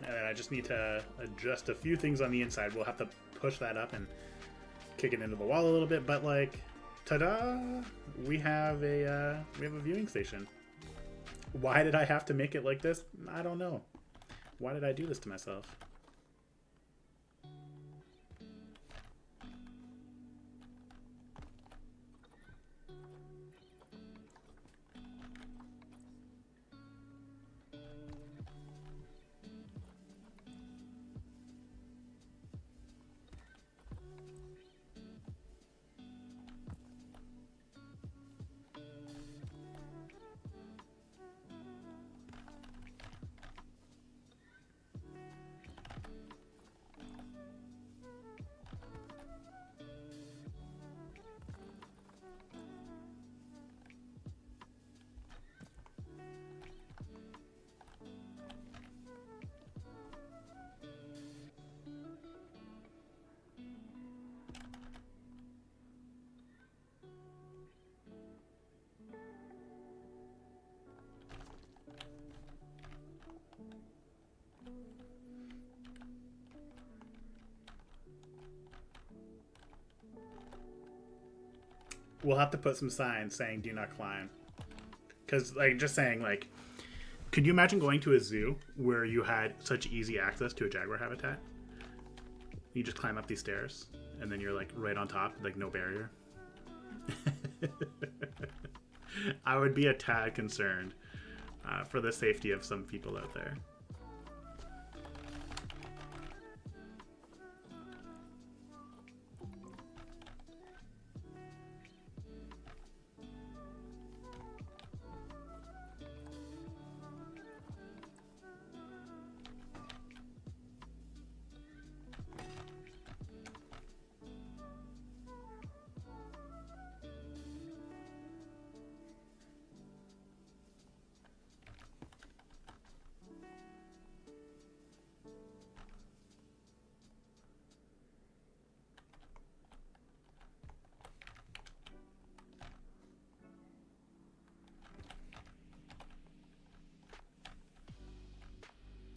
And then I just need to adjust a few things on the inside. We'll have to push that up and kick it into the wall a little bit. But like, ta-da! We have a viewing station. Why did I have to make it like this? I don't know. Why did I do this to myself? We'll have to put some signs saying "Do not climb," because like just saying like, could you imagine going to a zoo where you had such easy access to a jaguar habitat? You just climb up these stairs, and then you're like right on top, like no barrier. I would be a tad concerned for the safety of some people out there.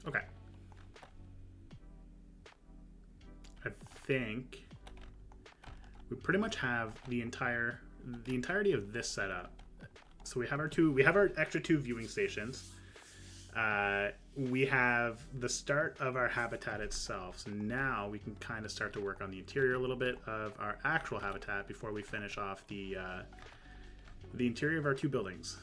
Okay. I think we pretty much have the entirety of this setup. So we have our extra two viewing stations. We have the start of our habitat itself. So now we can kind of start to work on the interior a little bit of our actual habitat before we finish off the interior of our two buildings.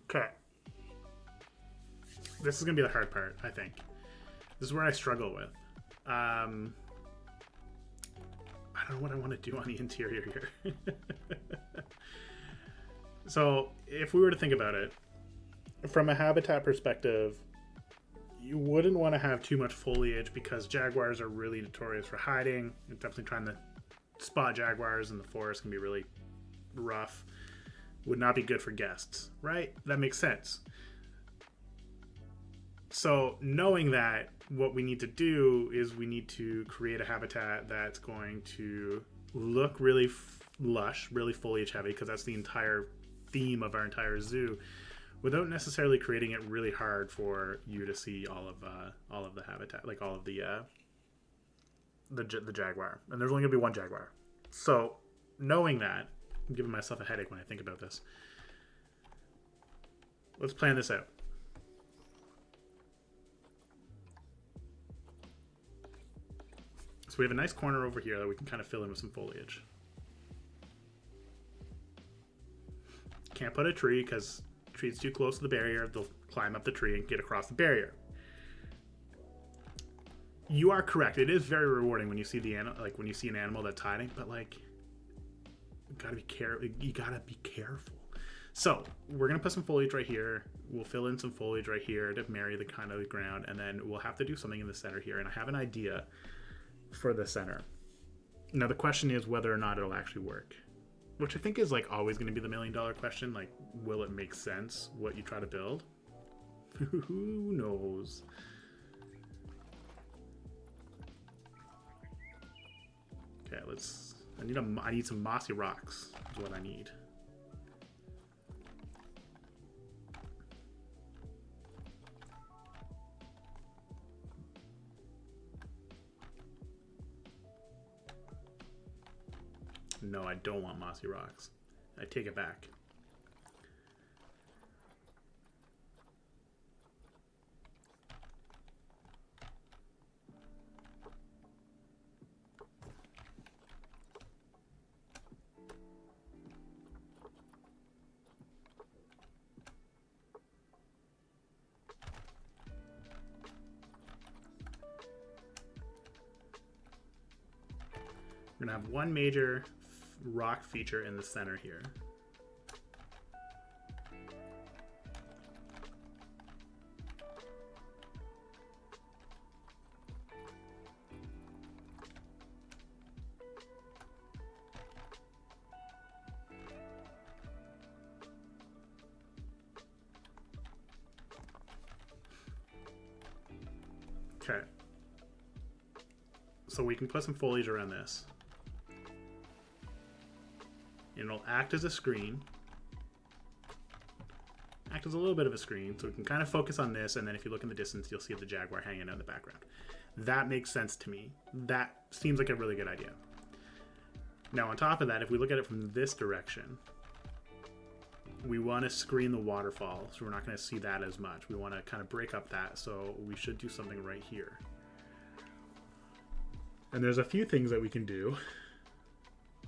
Okay. This is going to be the hard part, I think. This is where I struggle with. I don't know what I want to do on the interior here. So, if we were to think about it, from a habitat perspective, you wouldn't want to have too much foliage because jaguars are really notorious for hiding. And definitely trying to spot jaguars in the forest can be really rough. Would not be good for guests, right? That makes sense. So knowing that, what we need to do is we need to create a habitat that's going to look really lush, really foliage heavy, because that's the entire theme of our entire zoo, without necessarily creating it really hard for you to see all of the habitat, like all of the the Jaguar, and there's only gonna be one Jaguar. So knowing that, I'm giving myself a headache when I think about this. Let's plan this out. So we have a nice corner over here that we can kind of fill in with some foliage. Can't put a tree because tree's too close to the barrier. They'll climb up the tree and get across the barrier. You are correct. It is very rewarding when you see when you see an animal that's hiding, but like you gotta be careful. So we're gonna put some foliage right here. We'll fill in some foliage right here to marry the kind of the ground, and then we'll have to do something in the center here. And I have an idea for the center. Now the question is whether or not it'll actually work, which I think is like always going to be the $1 million question. Like, will it make sense what you try to build? Who knows? Okay, I need some mossy rocks is what I need. No, I don't want mossy rocks. I take it back. We're gonna have one major rock feature in the center here. Okay. So we can put some foliage around this. It'll act as a screen. Act as a little bit of a screen, so we can kind of focus on this, and then if you look in the distance, you'll see the Jaguar hanging out in the background. That makes sense to me. That seems like a really good idea. Now, on top of that, if we look at it from this direction, we want to screen the waterfall, so we're not going to see that as much. We want to kind of break up that, so we should do something right here. And there's a few things that we can do.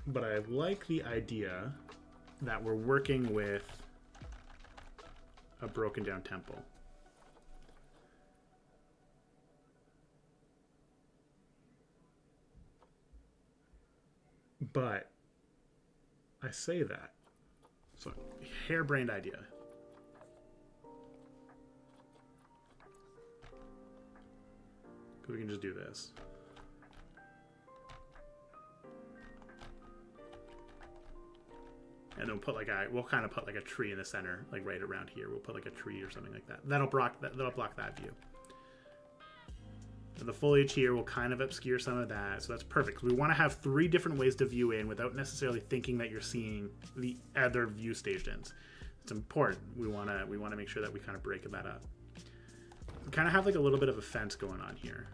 But I like the idea that we're working with a broken down temple. But I say that. So, harebrained idea. Because we can just do this. And then we'll kind of put like a tree in the center, like right around here. We'll put like a tree or something like that. That'll block that view. And the foliage here will kind of obscure some of that, so that's perfect. We want to have 3 different ways to view in without necessarily thinking that you're seeing the other view stations. It's important. We want to make sure that we kind of break that up. We kind of have like a little bit of a fence going on here,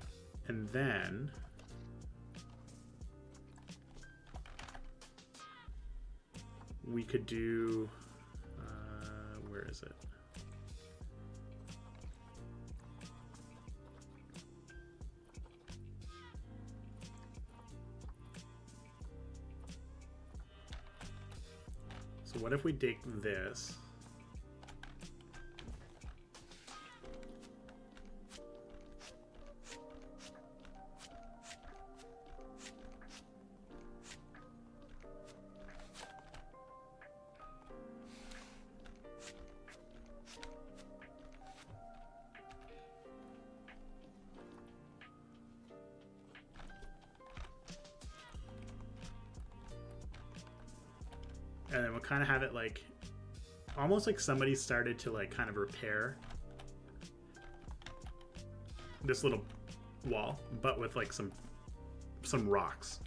and then we could do, where is it? So what if we take this? And then we'll kind of have it like, almost like somebody started to like kind of repair this little wall, but with like some rocks.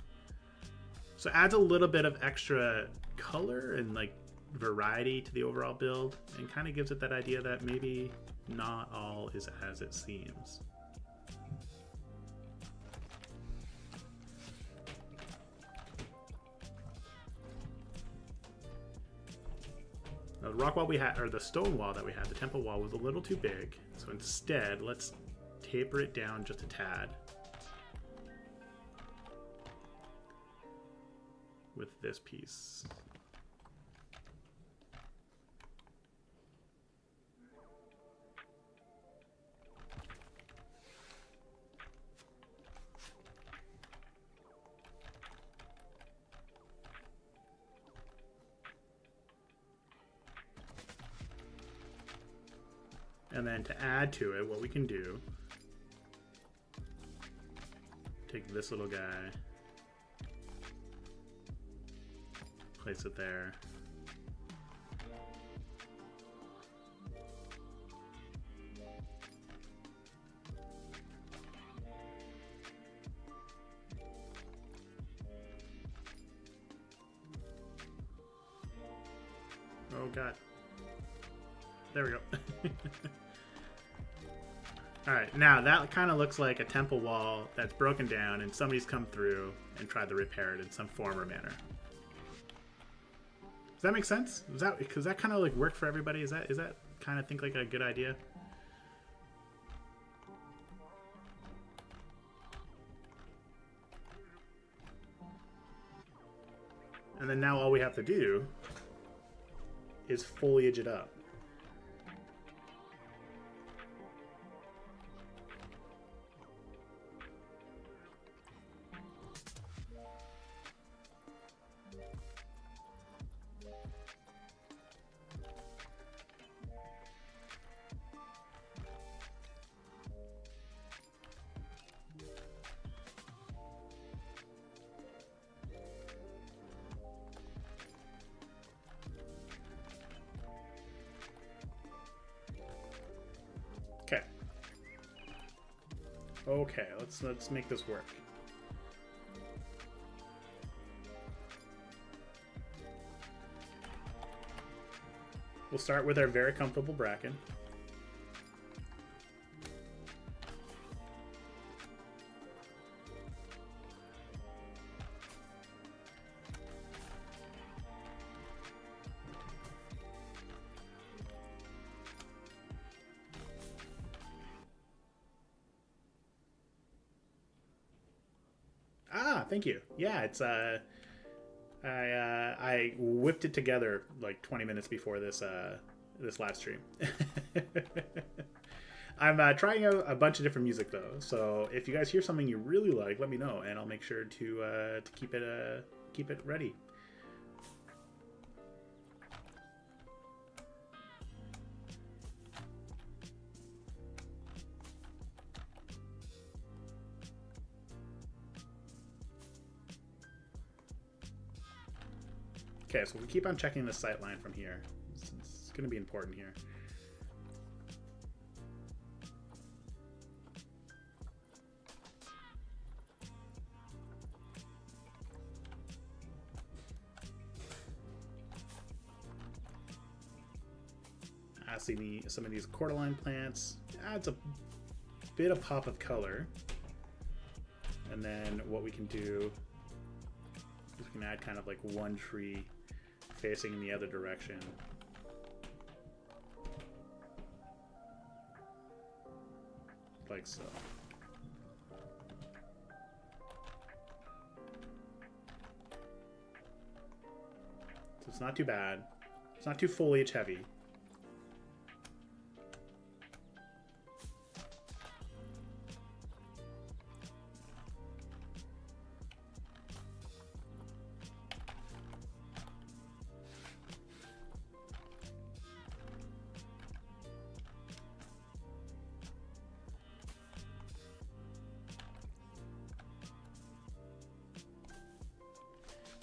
So it adds a little bit of extra color and like variety to the overall build, and kind of gives it that idea that maybe not all is as it seems. rock wall we had, or the stone wall that we had, the temple wall was a little too big. So instead, let's taper it down just a tad with this piece. And then to add to it, what we can do, take this little guy, place it there. Oh God. There we go. Alright, now that kind of looks like a temple wall that's broken down and somebody's come through and tried to repair it in some form or manner. Does that make sense? Because that kind of like work for everybody? Is that kind of think like a good idea? And then now all we have to do is foliage it up. Okay. Okay, let's make this work. We'll start with our very comfortable bracken. Thank you. Yeah, it's I whipped it together like 20 minutes before this this live stream. I'm trying out a bunch of different music though, so if you guys hear something you really like, let me know, and I'll make sure to keep it ready. Okay, so we keep on checking the sight line from here. It's going to be important here. I see some of these cordyline plants. Adds a bit of pop of color. And then what we can do is we can add kind of like one tree facing in the other direction. Like so. So it's not too bad. It's not too foliage heavy.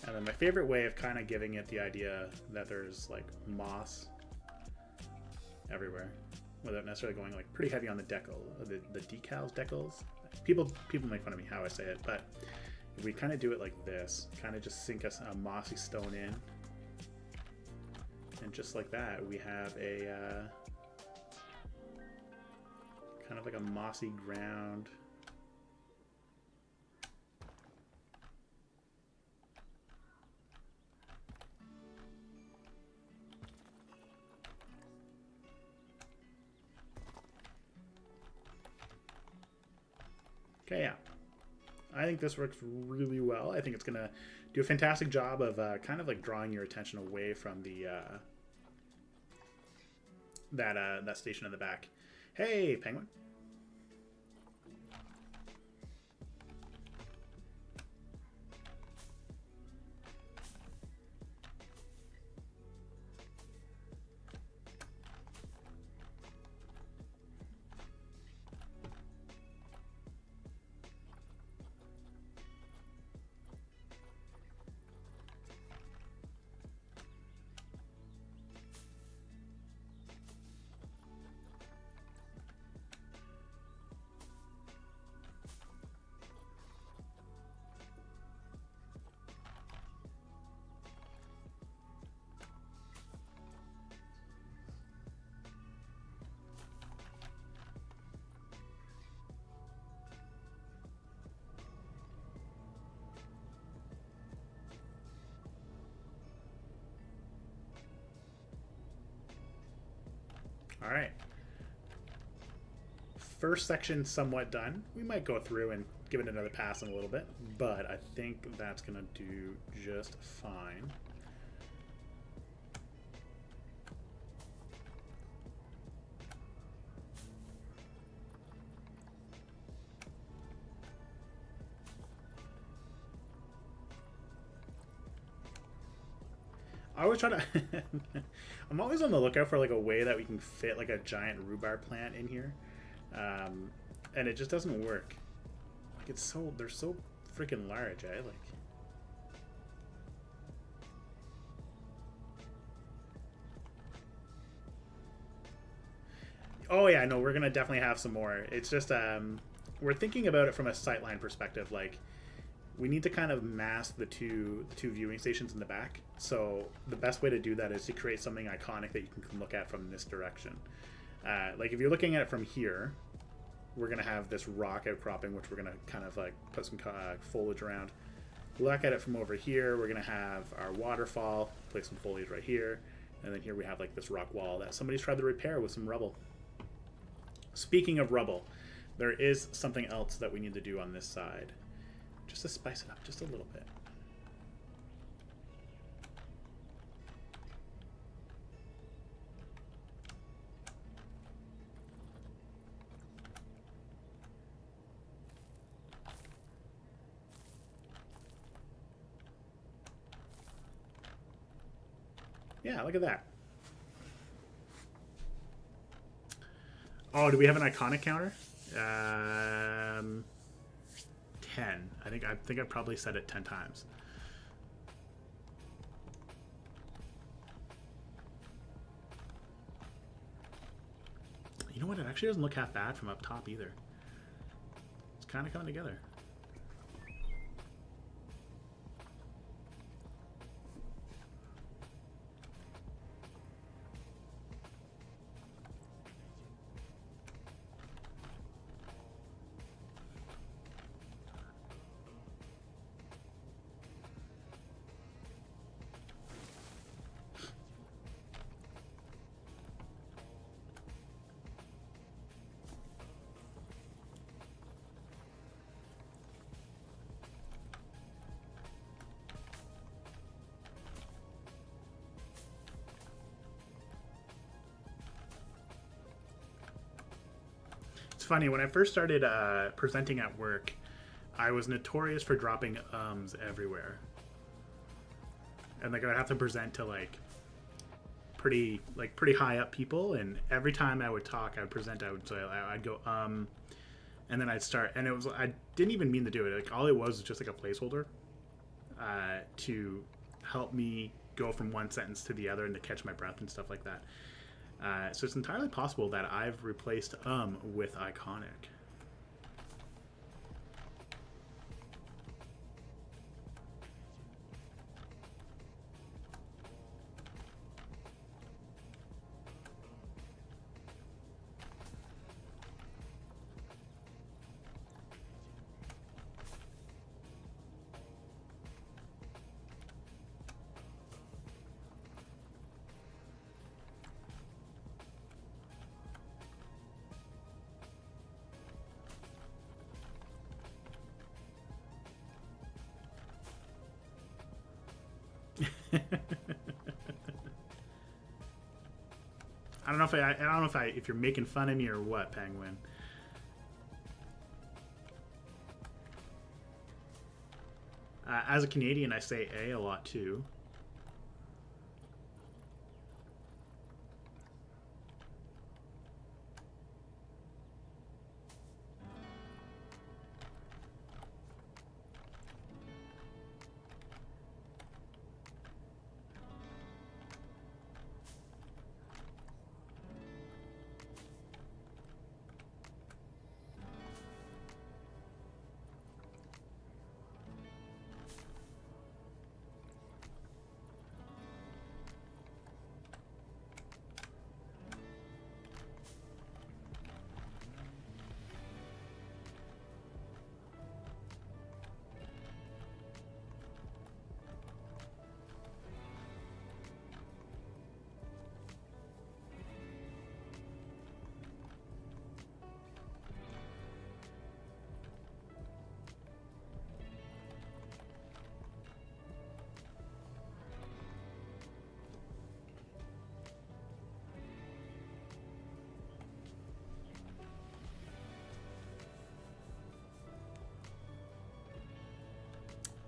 And then my favorite way of kind of giving it the idea that there's like moss everywhere, without necessarily going like pretty heavy on the decal, the decals. People make fun of me how I say it, but if we kind of do it like this, kind of just sink a mossy stone in, and just like that, we have a kind of like a mossy ground. Okay, yeah. I think this works really well. I think it's going to do a fantastic job of kind of like drawing your attention away from the that station in the back. Hey, penguin. All right. First section somewhat done. We might go through and give it another pass in a little bit, but I think that's going to do just fine. I always try to I'm always on the lookout for like a way that we can fit like a giant rhubarb plant in here, and it just doesn't work. Like they're so freaking large, eh? Like, oh yeah, no, we're gonna definitely have some more. It's just we're thinking about it from a sightline perspective. Like, we need to kind of mask the two viewing stations in the back. So the best way to do that is to create something iconic that you can look at from this direction. Like if you're looking at it from here, we're gonna have this rock outcropping, which we're gonna kind of like put some foliage around. Look at it from over here, we're gonna have our waterfall, place some foliage right here, and then here we have like this rock wall that somebody's tried to repair with some rubble. Speaking of rubble, there is something else that we need to do on this side, just to spice it up just a little bit. Yeah, look at that. Oh, do we have an iconic counter? 10. I think I probably said it 10 times. You know what? It actually doesn't look half bad from up top either. It's kind of coming together. It's funny, when I first started presenting at work, I was notorious for dropping ums everywhere. And like I'd have to present to like pretty high up people, and every time I would talk, I would present, I'd go and then I'd start, and I didn't even mean to do it. Like all it was just like a placeholder to help me go from one sentence to the other and to catch my breath and stuff like that. So it's entirely possible that I've replaced with iconic. I don't know if you're making fun of me or what, Penguin. As a Canadian, I say a lot too.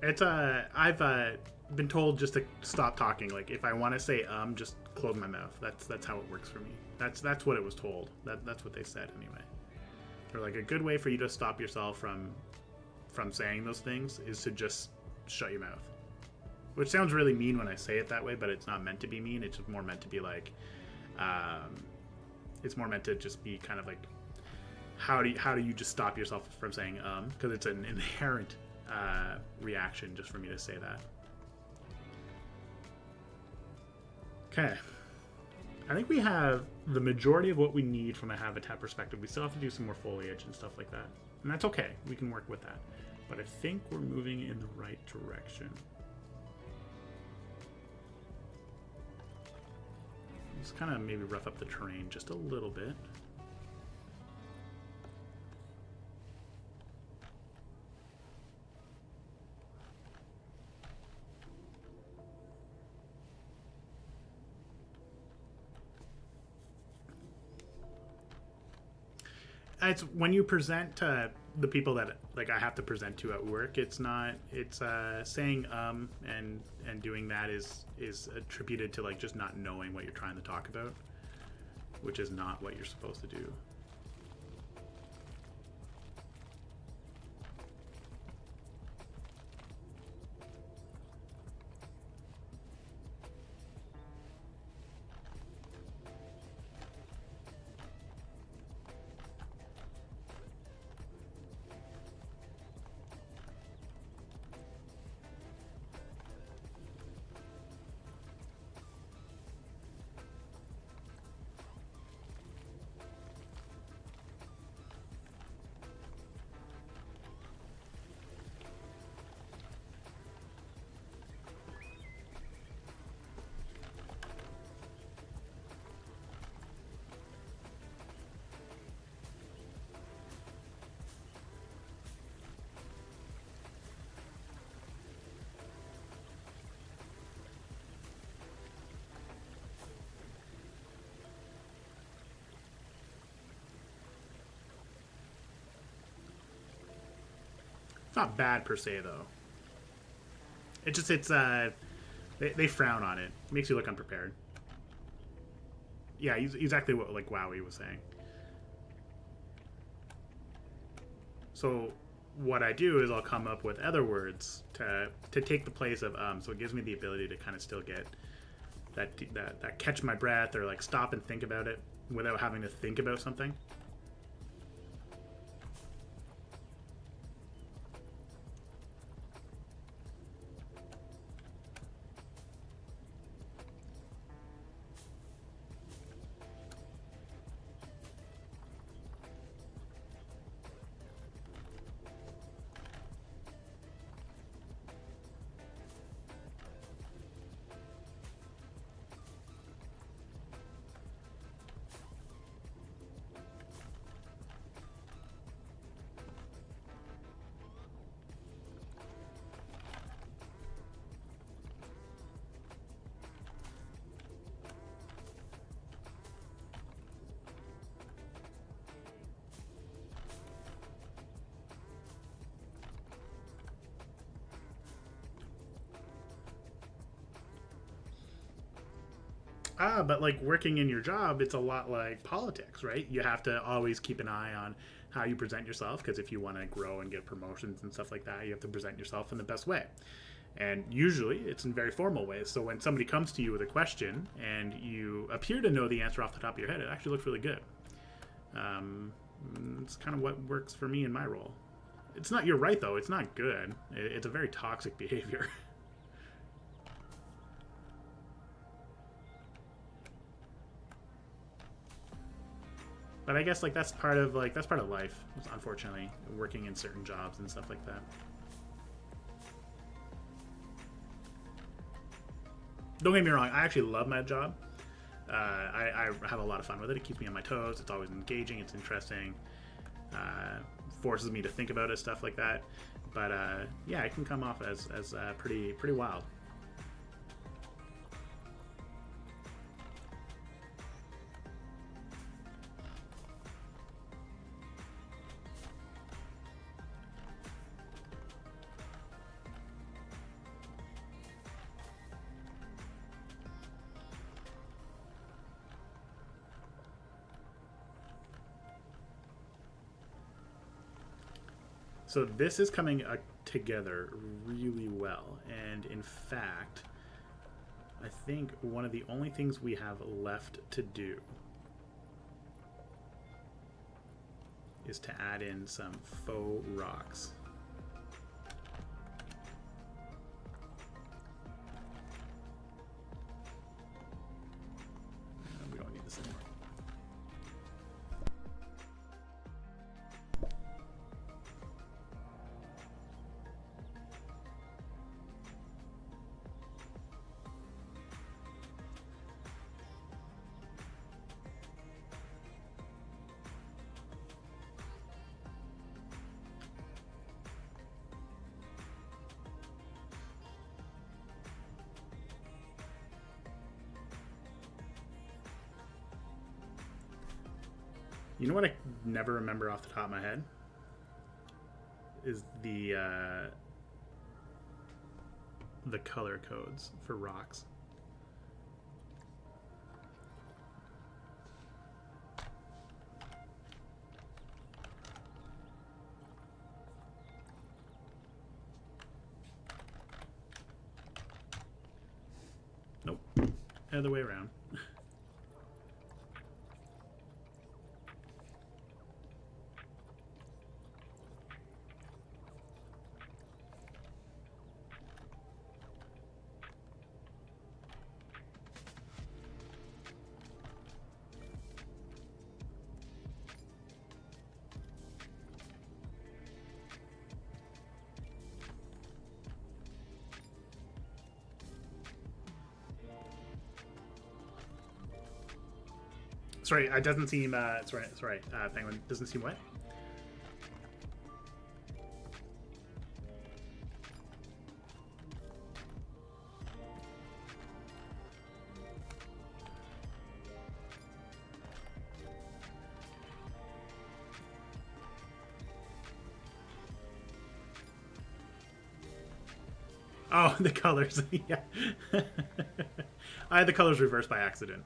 It's I've been told just to stop talking. Like if I want to say just close my mouth. That's how it works for me. That's what it was told. That's what they said anyway. Or like a good way for you to stop yourself from saying those things is to just shut your mouth. Which sounds really mean when I say it that way, but it's not meant to be mean. It's just more meant to be like, it's more meant to just be kind of like, how do you just stop yourself from saying because it's an inherent reaction just for me to say that. Okay. I think we have the majority of what we need from a habitat perspective. We still have to do some more foliage and stuff like that. And that's okay. We can work with that. But I think we're moving in the right direction. Just kind of maybe rough up the terrain just a little bit. It's when you present to the people that like I have to present to at work. It's not. It's saying and doing that is attributed to like just not knowing what you're trying to talk about, which is not what you're supposed to do. It's not bad per se though. They frown on it. It makes you look unprepared. Yeah, exactly what like Wowie was saying. So what I do is I'll come up with other words to take the place of so it gives me the ability to kind of still get that catch my breath or like stop and think about it without having to think about something. But like working in your job, it's a lot like politics, right? You have to always keep an eye on how you present yourself, because if you want to grow and get promotions and stuff like that, you have to present yourself in the best way. And usually it's in very formal ways. So when somebody comes to you with a question and you appear to know the answer off the top of your head, it actually looks really good. It's kind of what works for me in my role. It's not, you're right though, it's not good. It's a very toxic behavior. But I guess like that's part of life, unfortunately, working in certain jobs and stuff like that. Don't get me wrong, I actually love my job. I have a lot of fun with it. It keeps me on my toes. It's always engaging. It's interesting. Forces me to think about it, stuff like that. But yeah, it can come off as pretty wild. So this is coming together really well, and in fact, I think one of the only things we have left to do is to add in some faux rocks. We don't need this anymore. You know what I never remember off the top of my head? Is the color codes for rocks. Nope. Other way around. Sorry, it doesn't seem. Sorry, Penguin doesn't seem what? Oh, the colors. Yeah. I had the colors reversed by accident.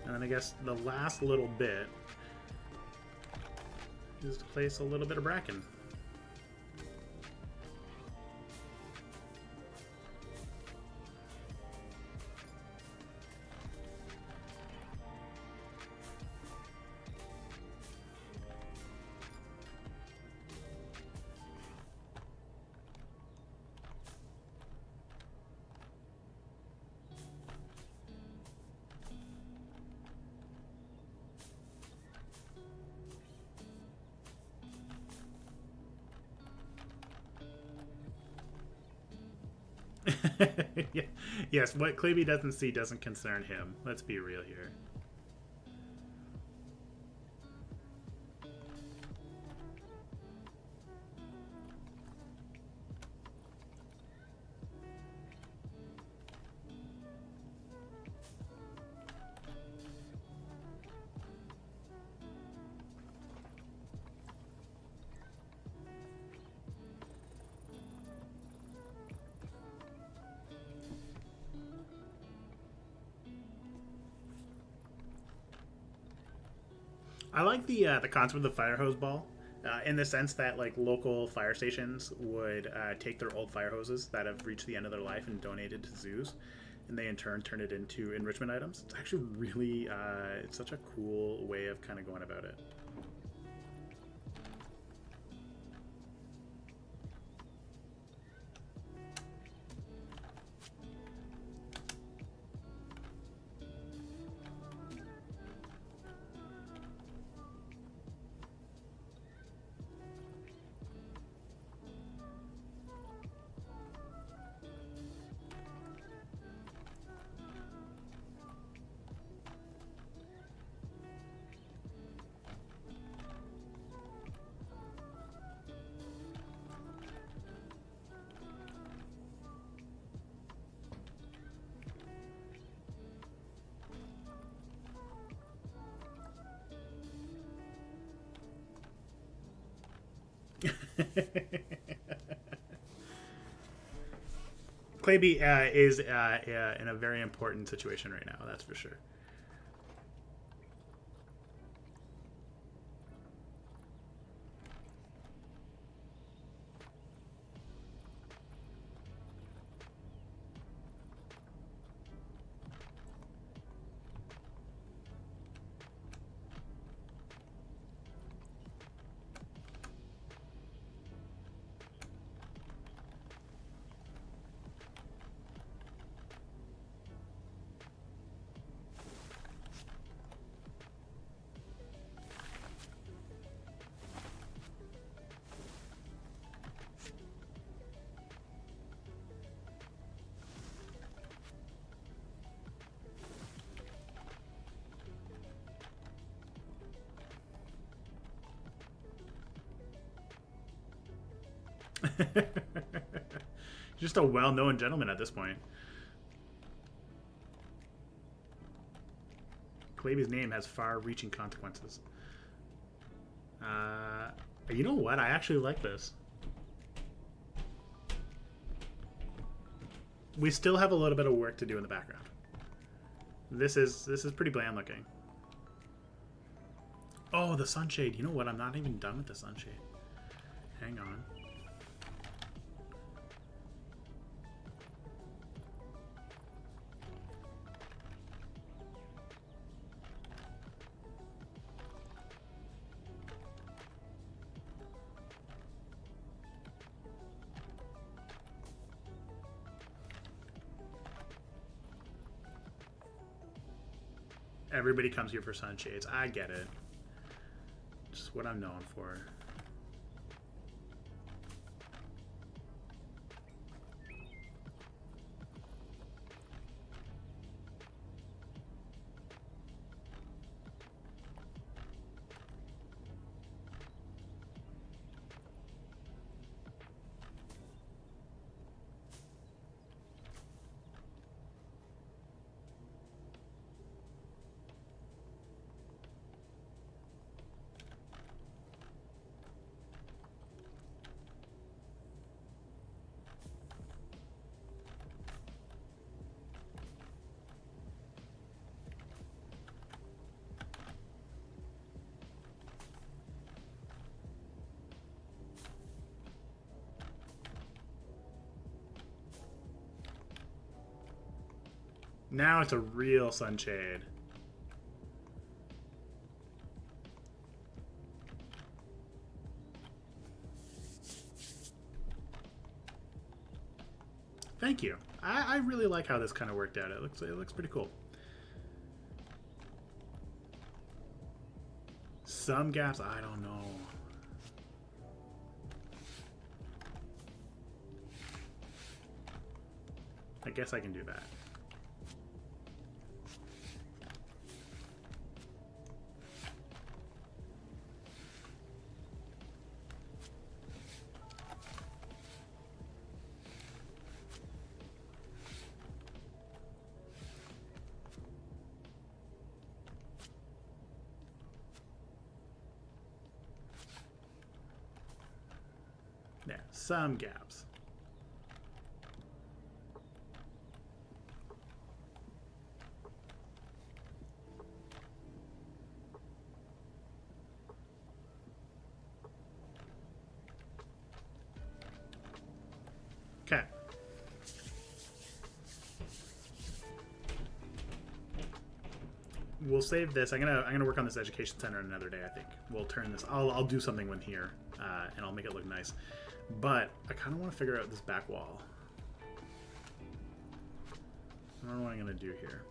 And then I guess the last little bit is to place a little bit of bracken. Yeah. Yes, what Claby doesn't see doesn't concern him. Let's be real here. I like the concept of the fire hose ball, in the sense that like local fire stations would take their old fire hoses that have reached the end of their life and donate it to zoos, and they in turn it into enrichment items. It's actually really it's such a cool way of kind of going about it. Claby is in a very important situation right now. That's for sure. Just a well-known gentleman at this point. Clavy's name has far-reaching consequences. You know what? I actually like this. We still have a little bit of work to do in the background. This is pretty bland looking. Oh, the sunshade. You know what? I'm not even done with the sunshade. Hang on. Everybody comes here for sunshades. I get it. Just what I'm known for. Now it's a real sunshade. Thank you. I really like how this kind of worked out. It looks pretty cool. Some gaps, I don't know. I guess I can do that. Yeah, some gaps. Okay. We'll save this. I'm gonna work on this education center another day. I think we'll turn this. I'll do something with here, and I'll make it look nice. But I kind of want to figure out this back wall. I don't know what I'm gonna do here.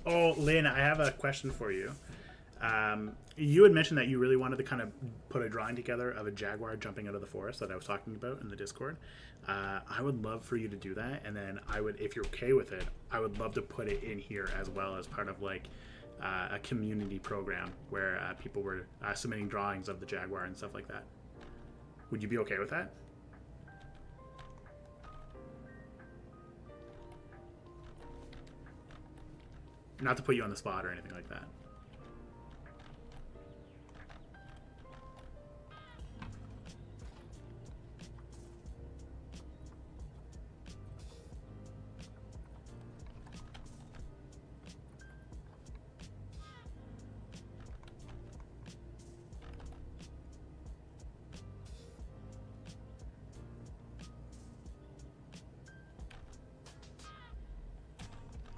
Oh, Lynn, I have a question for you. You had mentioned that you really wanted to kind of put a drawing together of a jaguar jumping out of the forest that I was talking about in the Discord. I would love for you to do that, and then I would, if you're okay with it, I would love to put it in here as well as part of like a community program where people were submitting drawings of the jaguar and stuff like that. Would you be okay with that? Not to put you on the spot or anything like that.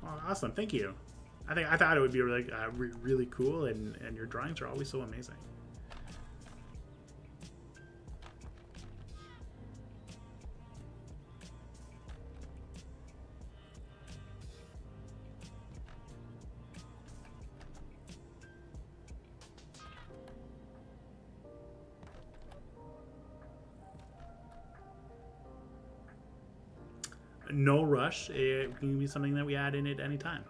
Oh, awesome! Thank you. I thought it would be really really cool, and your drawings are always so amazing. No rush. It can be something that we add in at any time.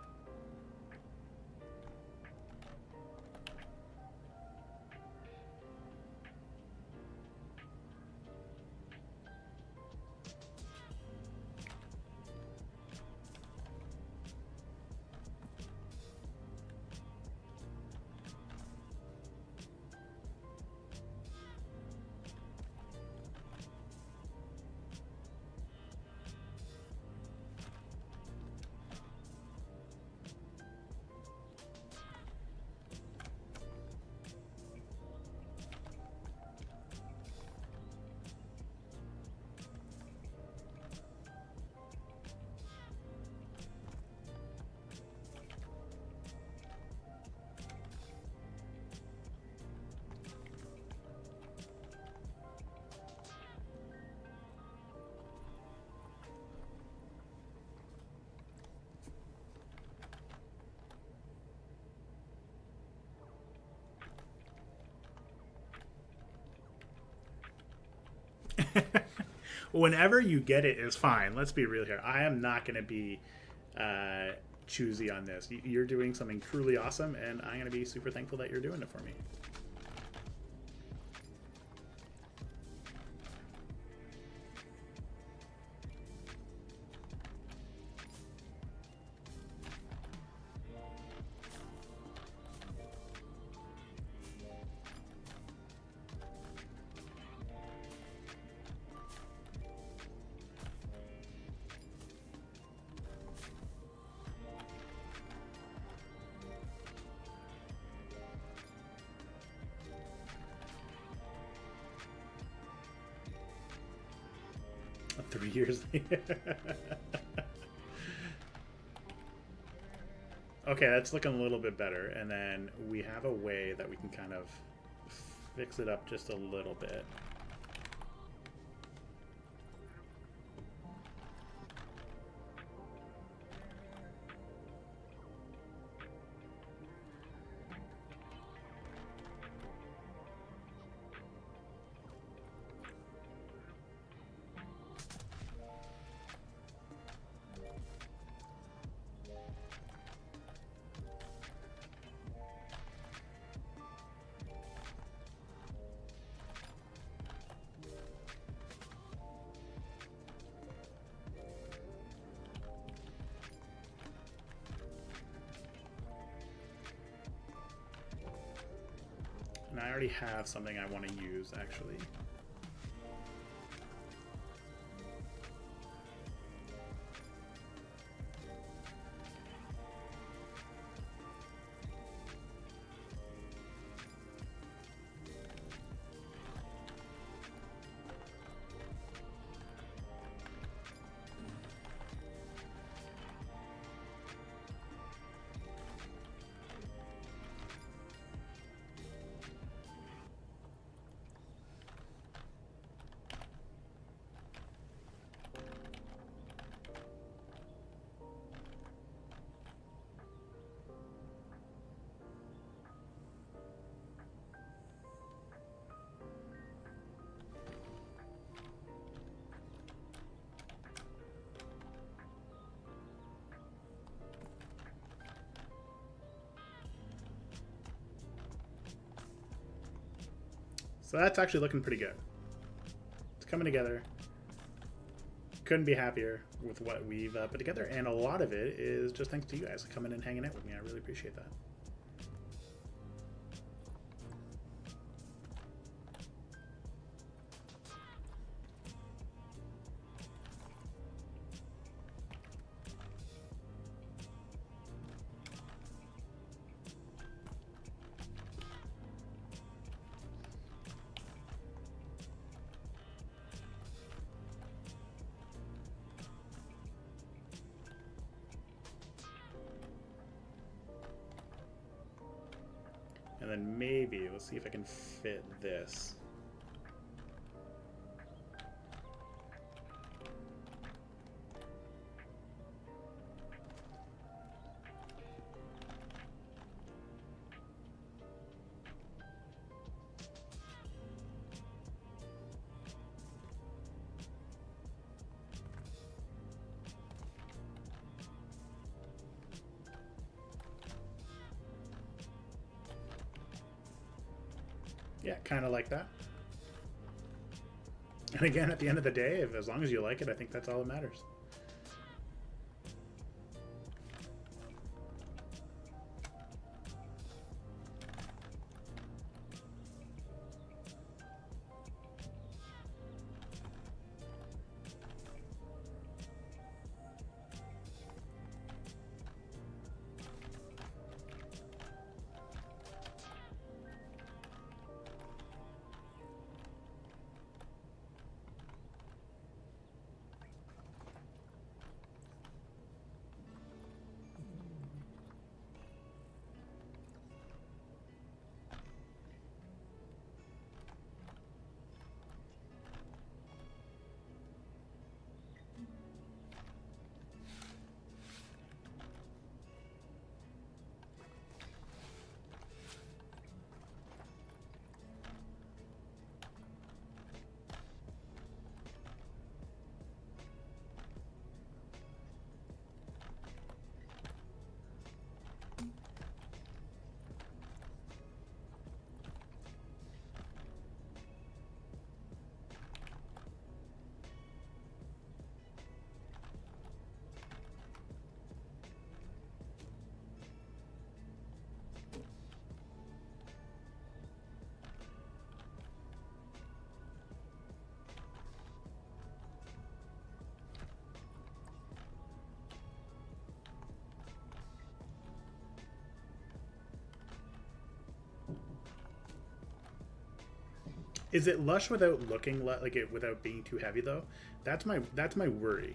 Whenever you get it is fine. Let's be real here. I am not going to be choosy on this. You're doing something truly awesome, and I'm going to be super thankful that you're doing it for me. 3 years later. Okay, that's looking a little bit better. And then we have a way that we can kind of fix it up just a little bit. And I already have something I want to use, actually. So that's actually looking pretty good. It's coming together. Couldn't be happier with what we've put together. And a lot of it is just thanks to you guys coming and hanging out with me. I really appreciate that. And then maybe, let's see if I can fit this. Yeah, kind of like that. And again, at the end of the day, as long as you like it, I think that's all that matters. Is it lush without looking like it, without being too heavy though? That's my worry.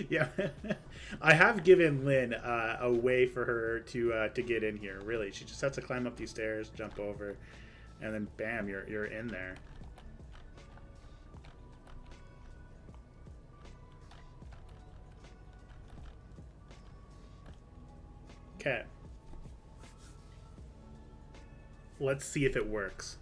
Yeah, I have given Lynn a way for her to get in here. Really, she just has to climb up these stairs, jump over, and then bam, you're in there. Okay, let's see if it works.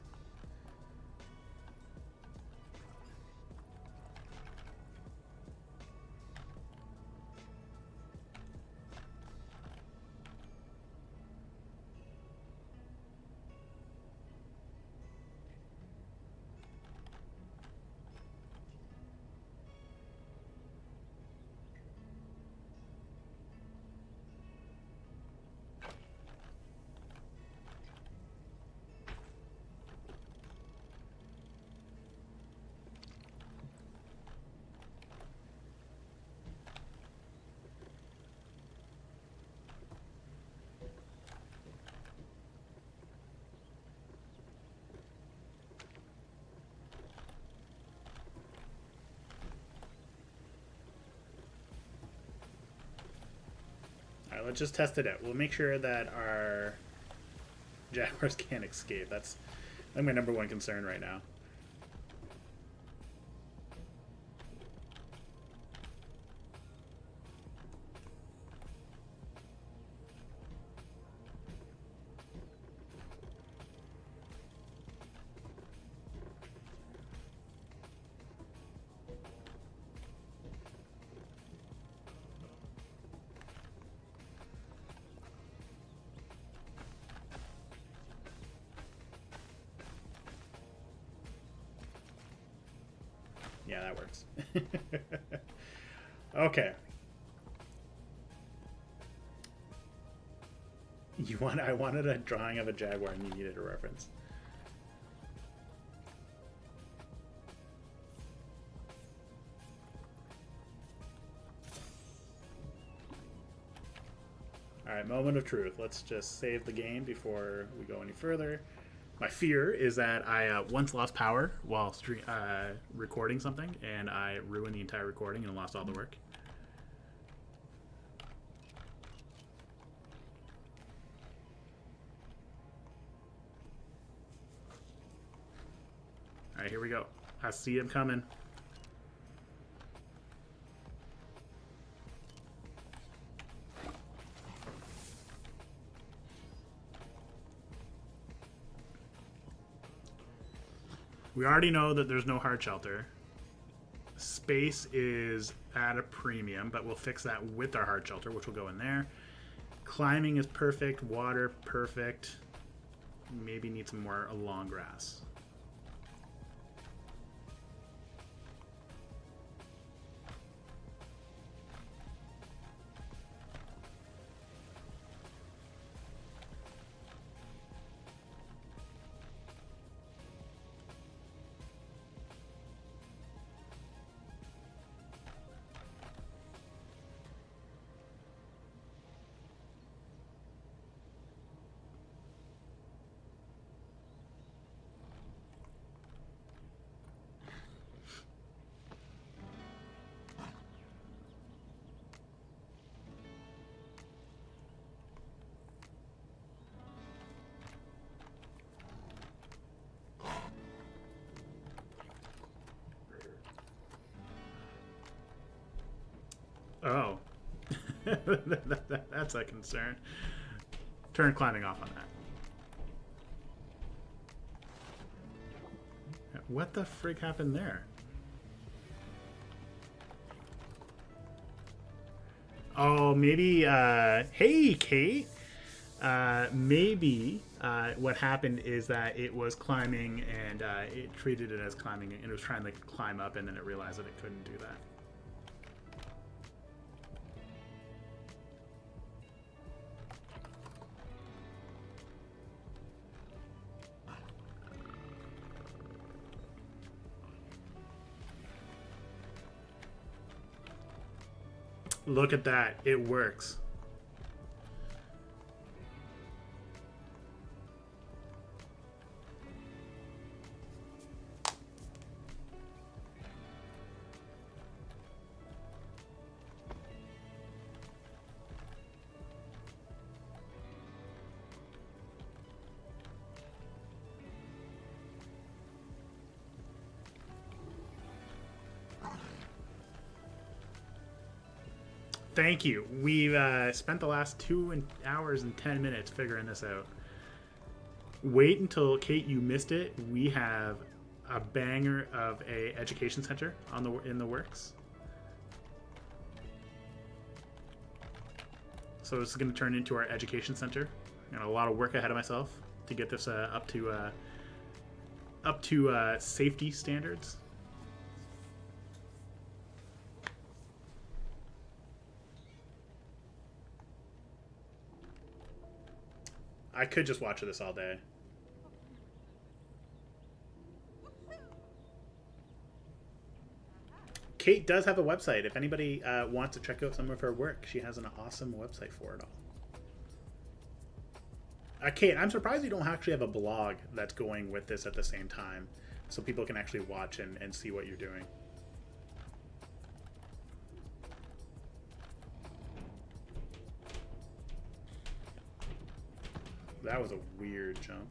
All right, let's just test it out. We'll make sure that our Jaguars can't escape. That's my number one concern right now. Yeah, that works. Okay. I wanted a drawing of a Jaguar and you needed a reference. Alright, moment of truth. Let's just save the game before we go any further. My fear is that I once lost power while recording something, and I ruined the entire recording and lost all the work. All right, here we go. I see him coming. We already know that there's no hard shelter. Space is at a premium, but we'll fix that with our hard shelter, which will go in there. Climbing is perfect. Water, perfect. Maybe need some more long grass. Oh. That's a concern. Turn climbing off on that. What the frig happened there? Oh, maybe. Hey, Kate. Maybe what happened is that it was climbing and it treated it as climbing and it was trying to climb up and then it realized that it couldn't do that. Look at that. It works. Thank you. We've spent the last 2 hours and 10 minutes figuring this out. Wait until, Kate, you missed it. We have a banger of a education center in the works. So this is going to turn into our education center. Got a lot of work ahead of myself to get this up to safety standards. I could just watch this all day. Kate does have a website. If anybody wants to check out some of her work, she has an awesome website for it all. Kate, I'm surprised you don't actually have a blog that's going with this at the same time, so people can actually watch and see what you're doing. That was a weird jump.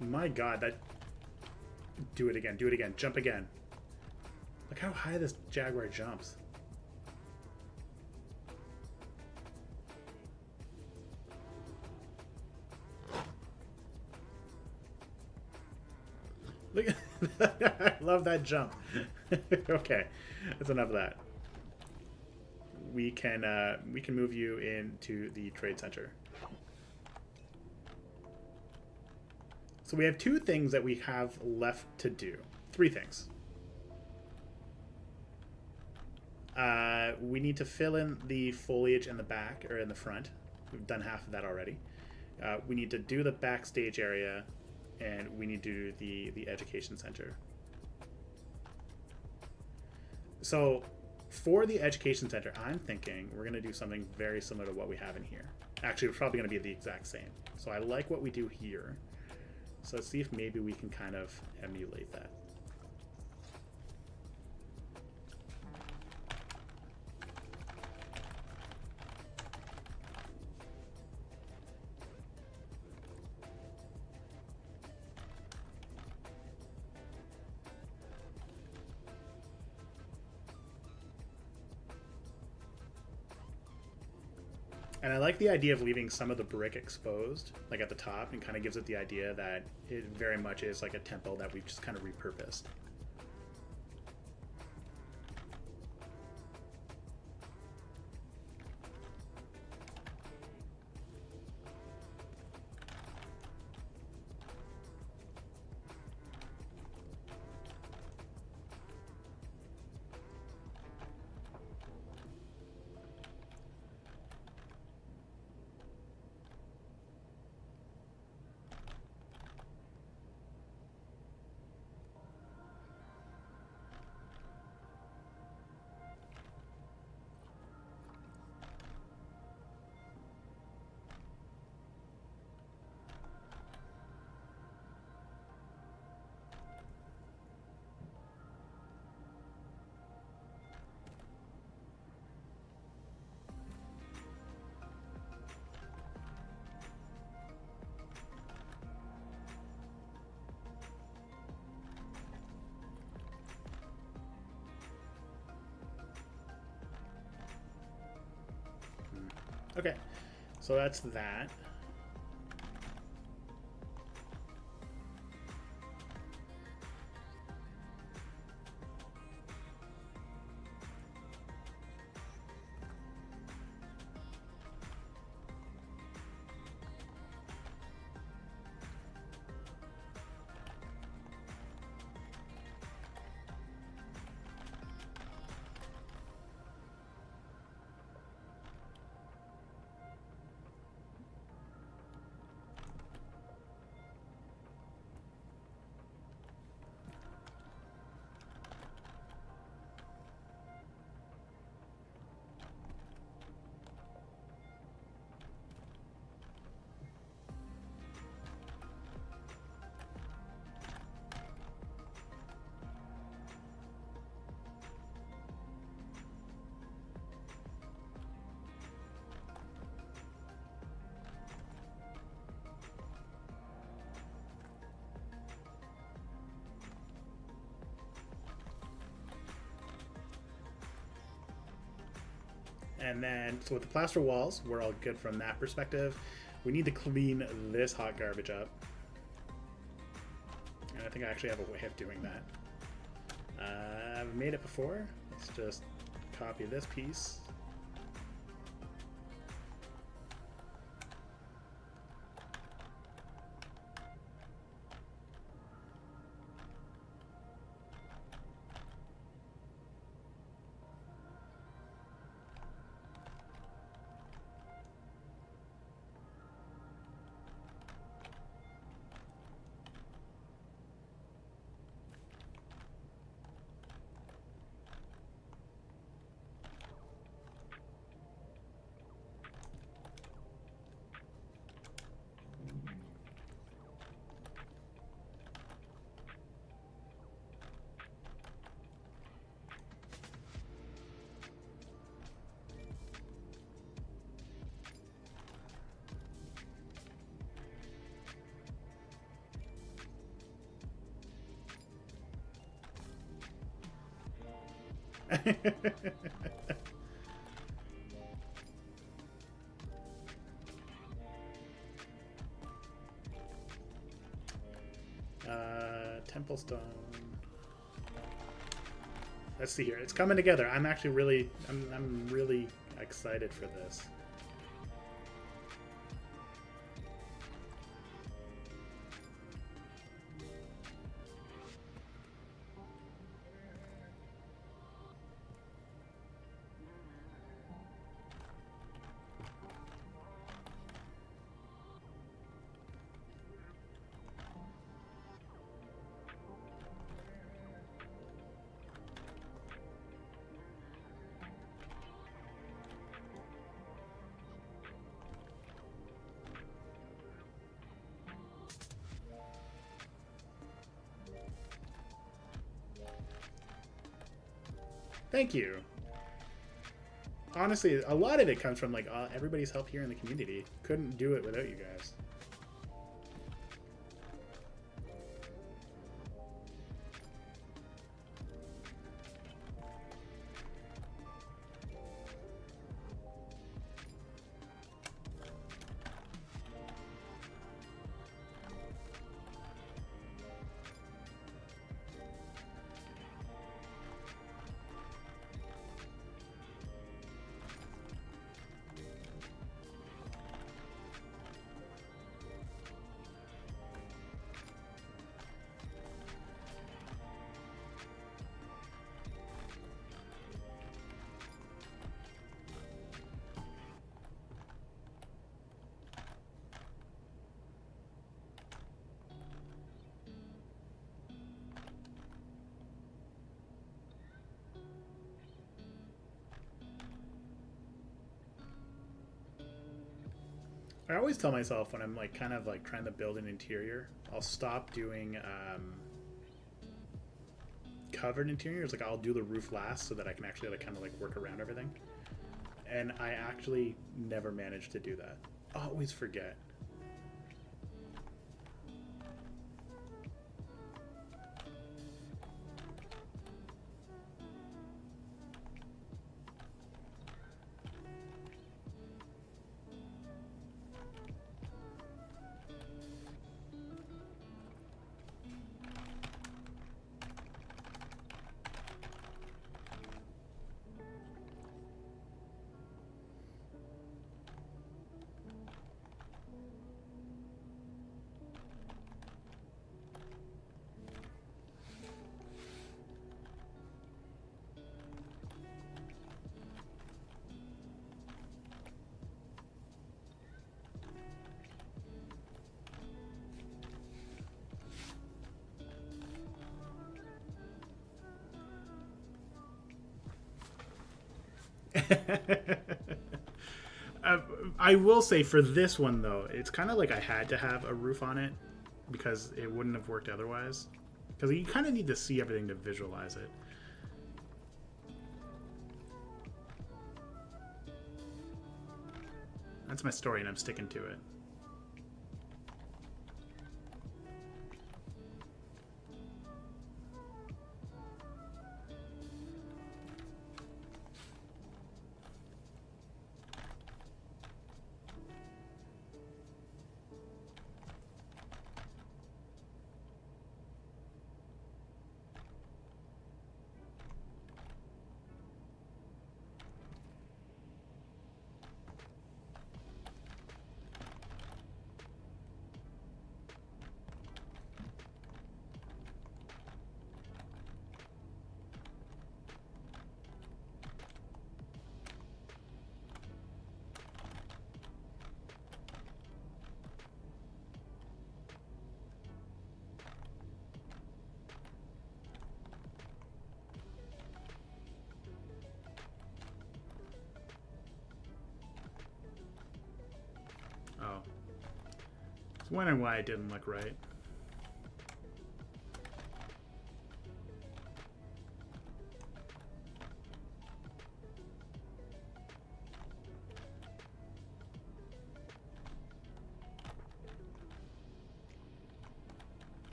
My God, that... Do it again, jump again. Look how high this Jaguar jumps. Look at I love that jump. Okay, that's enough of that. We can move you into the trade center. So we have 2 things that we have left to do. 3 things. We need to fill in the foliage in the back, or in the front. We've done half of that already. We need to do the backstage area, and we need to do the education center. So for the education center, I'm thinking we're going to do something very similar to what we have in here. Actually, it's probably going to be the exact same. So I like what we do here. So let's see if maybe we can kind of emulate that. And I like the idea of leaving some of the brick exposed, like at the top, and kind of gives it the idea that it very much is like a temple that we've just kind of repurposed. Okay, so that's that. And then, so with the plaster walls, we're all good from that perspective. We need to clean this hot garbage up. And I think I actually have a way of doing that. I've made it before. Let's just copy this piece. Temple stone. Let's see here. It's coming together. I'm actually really, I'm really excited for this. Thank you. Honestly, a lot of it comes from like everybody's help here in the community. Couldn't do it without you guys. I always tell myself when I'm like kind of like trying to build an interior, I'll stop doing covered interiors. Like I'll do the roof last so that I can actually like kind of like work around everything. And I actually never managed to do that. I always forget. I will say for this one though, it's kind of like I had to have a roof on it because it wouldn't have worked otherwise. Because you kind of need to see everything to visualize it. That's my story, and I'm sticking to it. Oh. I was wondering why it didn't look right.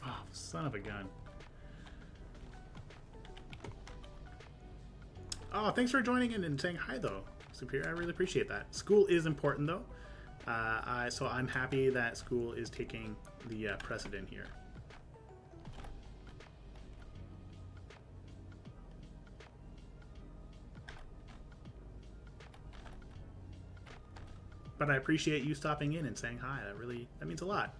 Oh, son of a gun. Oh, thanks for joining in and saying hi, though, Superior. I really appreciate that. School is important, though. So I'm happy that school is taking the precedent here. But I appreciate you stopping in and saying hi. That means a lot.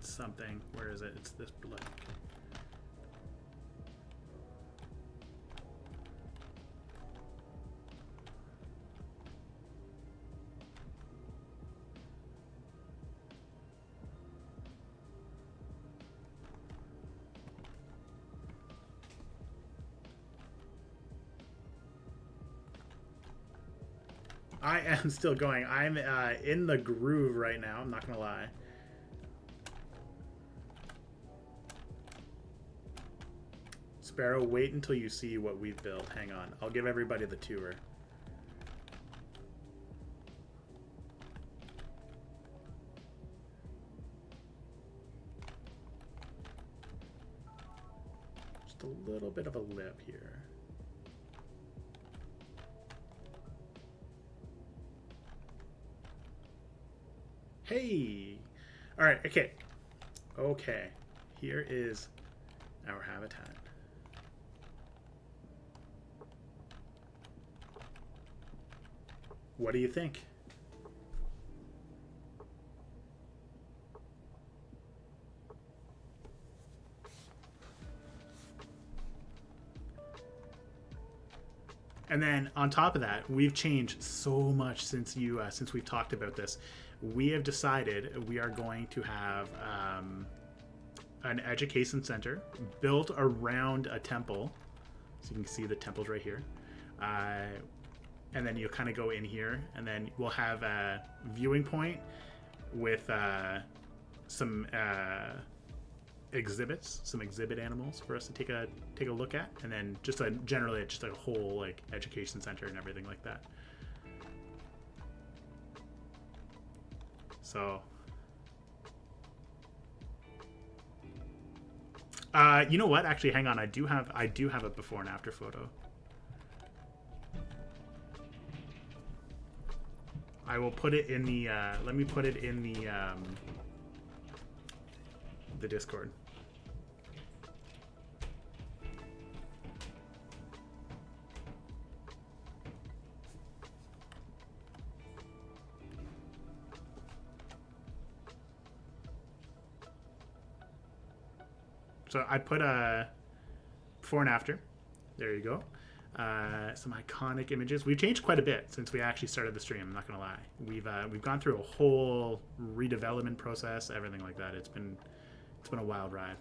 Something. Where is it? It's this blank. I am still going. I'm in the groove right now. I'm not gonna lie. Sparrow, wait until you see what we've built. Hang on. I'll give everybody the tour. Just a little bit of a lip here. Hey! Alright, okay. Okay. Here is our habitat. What do you think? And then on top of that, we've changed so much since we've talked about this. We have decided we are going to have an education center built around a temple. So you can see the temple's right here. And then you'll kind of go in here, and then we'll have a viewing point with some exhibits, some exhibit animals for us to take a look at, and then just generally just a whole like education center and everything like that. So, you know what? Actually, hang on. I do have a before and after photo. I will put it in the. Let me put it in the Discord. So I put a before and after. There you go. Some iconic images. We've changed quite a bit since we actually started the stream. I'm not gonna lie. We've gone through a whole redevelopment process, everything like that. It's been a wild ride.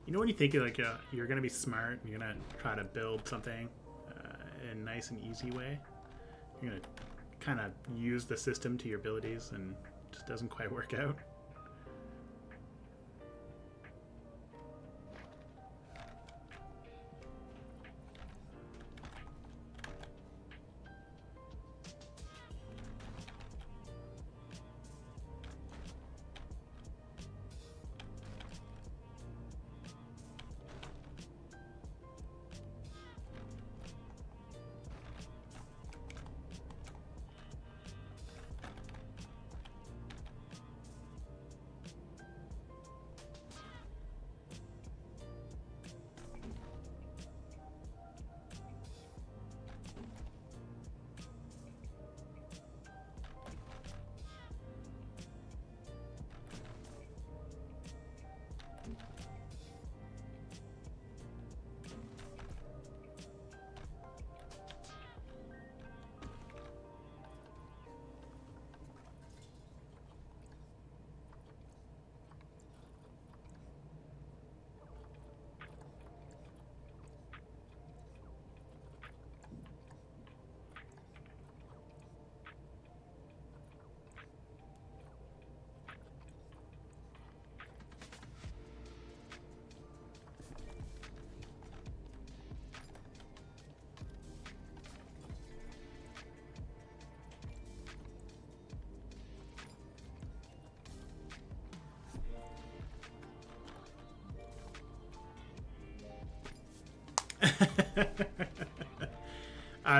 You know when you think like you're gonna be smart, you're gonna try to build something in a nice and easy way. You're gonna kind of use the system to your abilities, and it just doesn't quite work out.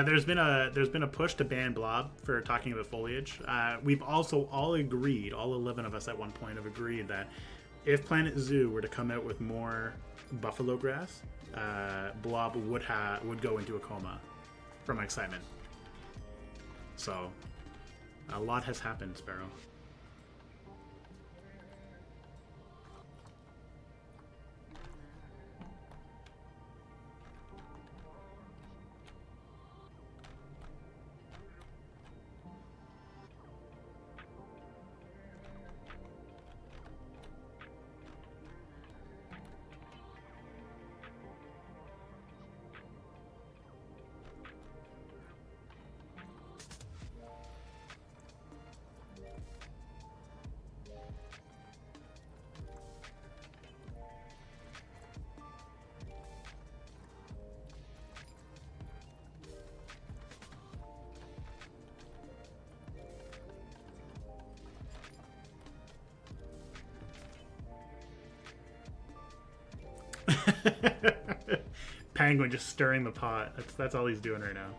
There's been a push to ban Blob for talking about foliage. We've also all agreed, all 11 of us at one point have agreed that if Planet Zoo were to come out with more buffalo grass, Blob would go into a coma from excitement. So a lot has happened, Sparrow. Penguin just stirring the pot. That's all he's doing right now.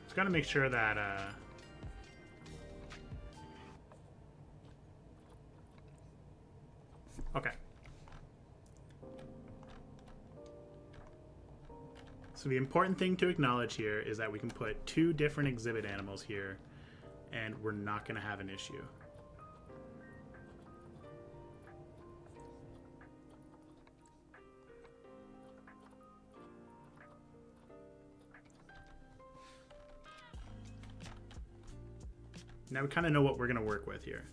Just gotta make sure that okay. So the important thing to acknowledge here is that we can put 2 different exhibit animals here, and we're not going to have an issue. Now we kind of know what we're going to work with here.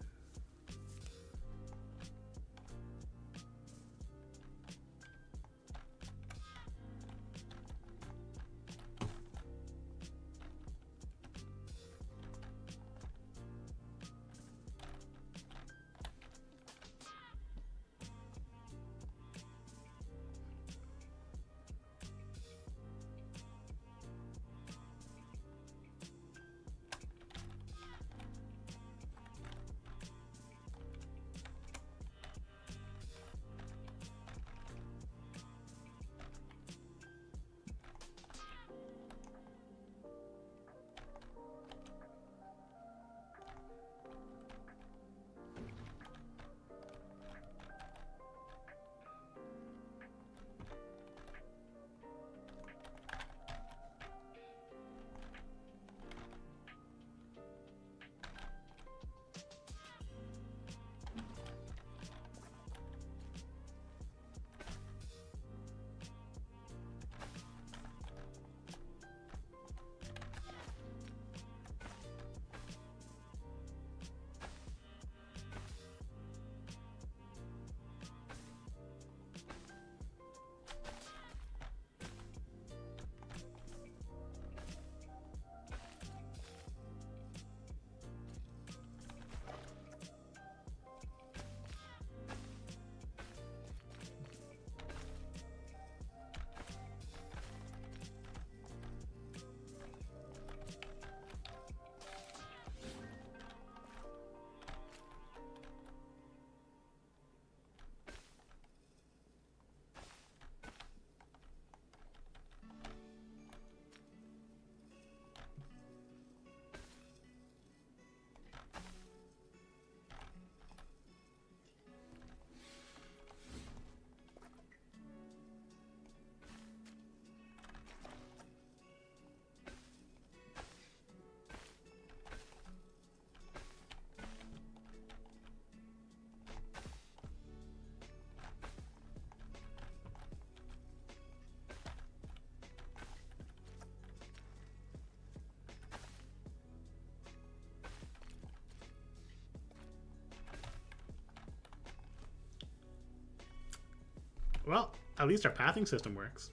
Well, at least our pathing system works.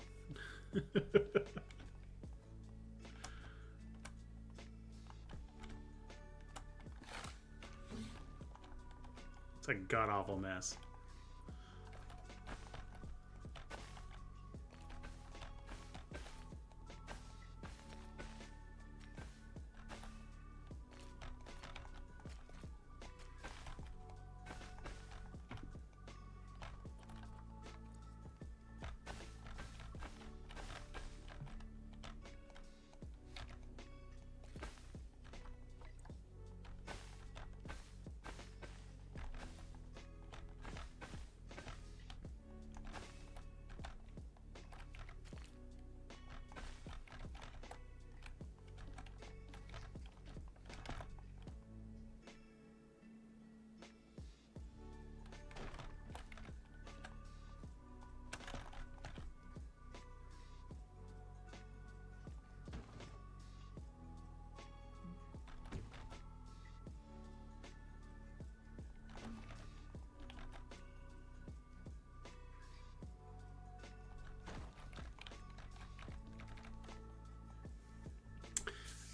It's a god-awful mess.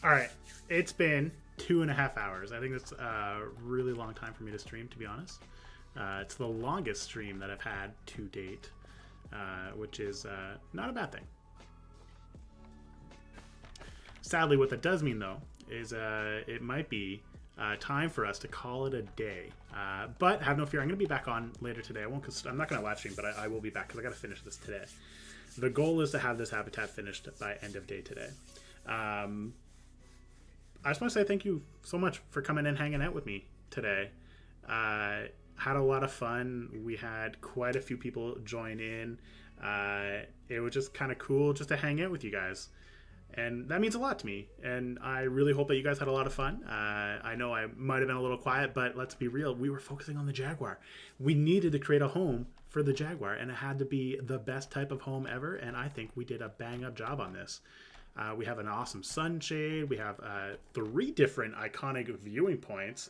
All right, it's been 2.5 hours. I think that's a really long time for me to stream, to be honest. It's the longest stream that I've had to date, which is not a bad thing. Sadly, what that does mean, though, is it might be time for us to call it a day. But have no fear, I'm going to be back on later today. I'm not going to live stream, but I will be back because I got to finish this today. The goal is to have this habitat finished by end of day today. I just want to say thank you so much for coming and hanging out with me today. Had a lot of fun. We had quite a few people join in. It was just kind of cool just to hang out with you guys. And that means a lot to me. And I really hope that you guys had a lot of fun. I know I might have been a little quiet, but let's be real. We were focusing on the Jaguar. We needed to create a home for the Jaguar, and it had to be the best type of home ever. And I think we did a bang-up job on this. We have an awesome sunshade. We have 3 different iconic viewing points,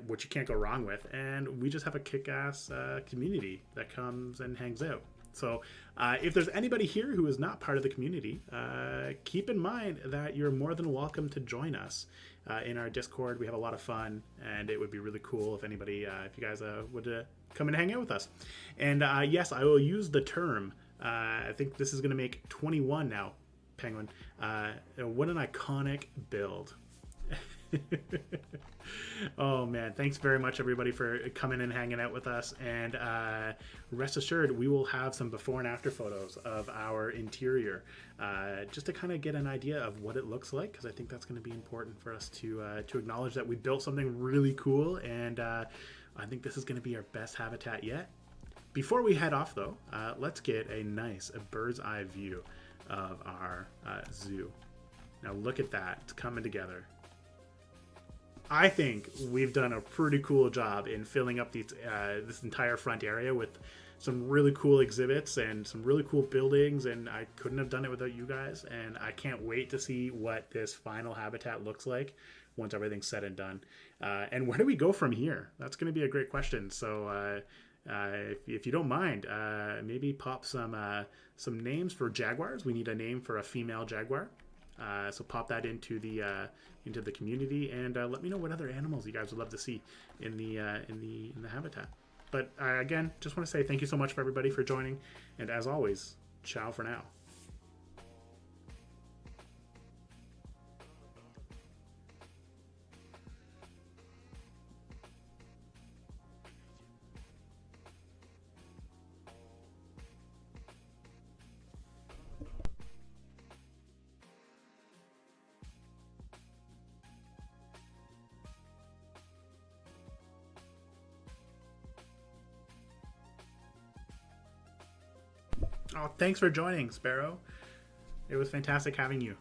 which you can't go wrong with. And we just have a kick-ass community that comes and hangs out. So if there's anybody here who is not part of the community, keep in mind that you're more than welcome to join us in our Discord. We have a lot of fun, and it would be really cool if anybody, if you guys would come and hang out with us. And yes, I will use the term, I think this is going to make 21 now, Penguin. What an iconic build. Oh man, thanks very much everybody for coming and hanging out with us, and rest assured we will have some before and after photos of our interior, just to kind of get an idea of what it looks like, because I think that's going to be important for us to acknowledge that we built something really cool, and I think this is going to be our best habitat yet. Before we head off though, let's get a nice bird's eye view of our zoo. Now look at that, it's coming together. I think we've done a pretty cool job in filling up these, this entire front area with some really cool exhibits and some really cool buildings, and I couldn't have done it without you guys, and I can't wait to see what this final habitat looks like once everything's said and done. And where do we go from here? That's going to be a great question. So if you don't mind, maybe pop some names for jaguars. We need a name for a female jaguar. So pop that into the community, and let me know what other animals you guys would love to see in the habitat. But again, just want to say thank you so much for everybody for joining, and as always, ciao for now. Oh, thanks for joining, Sparrow. It was fantastic having you.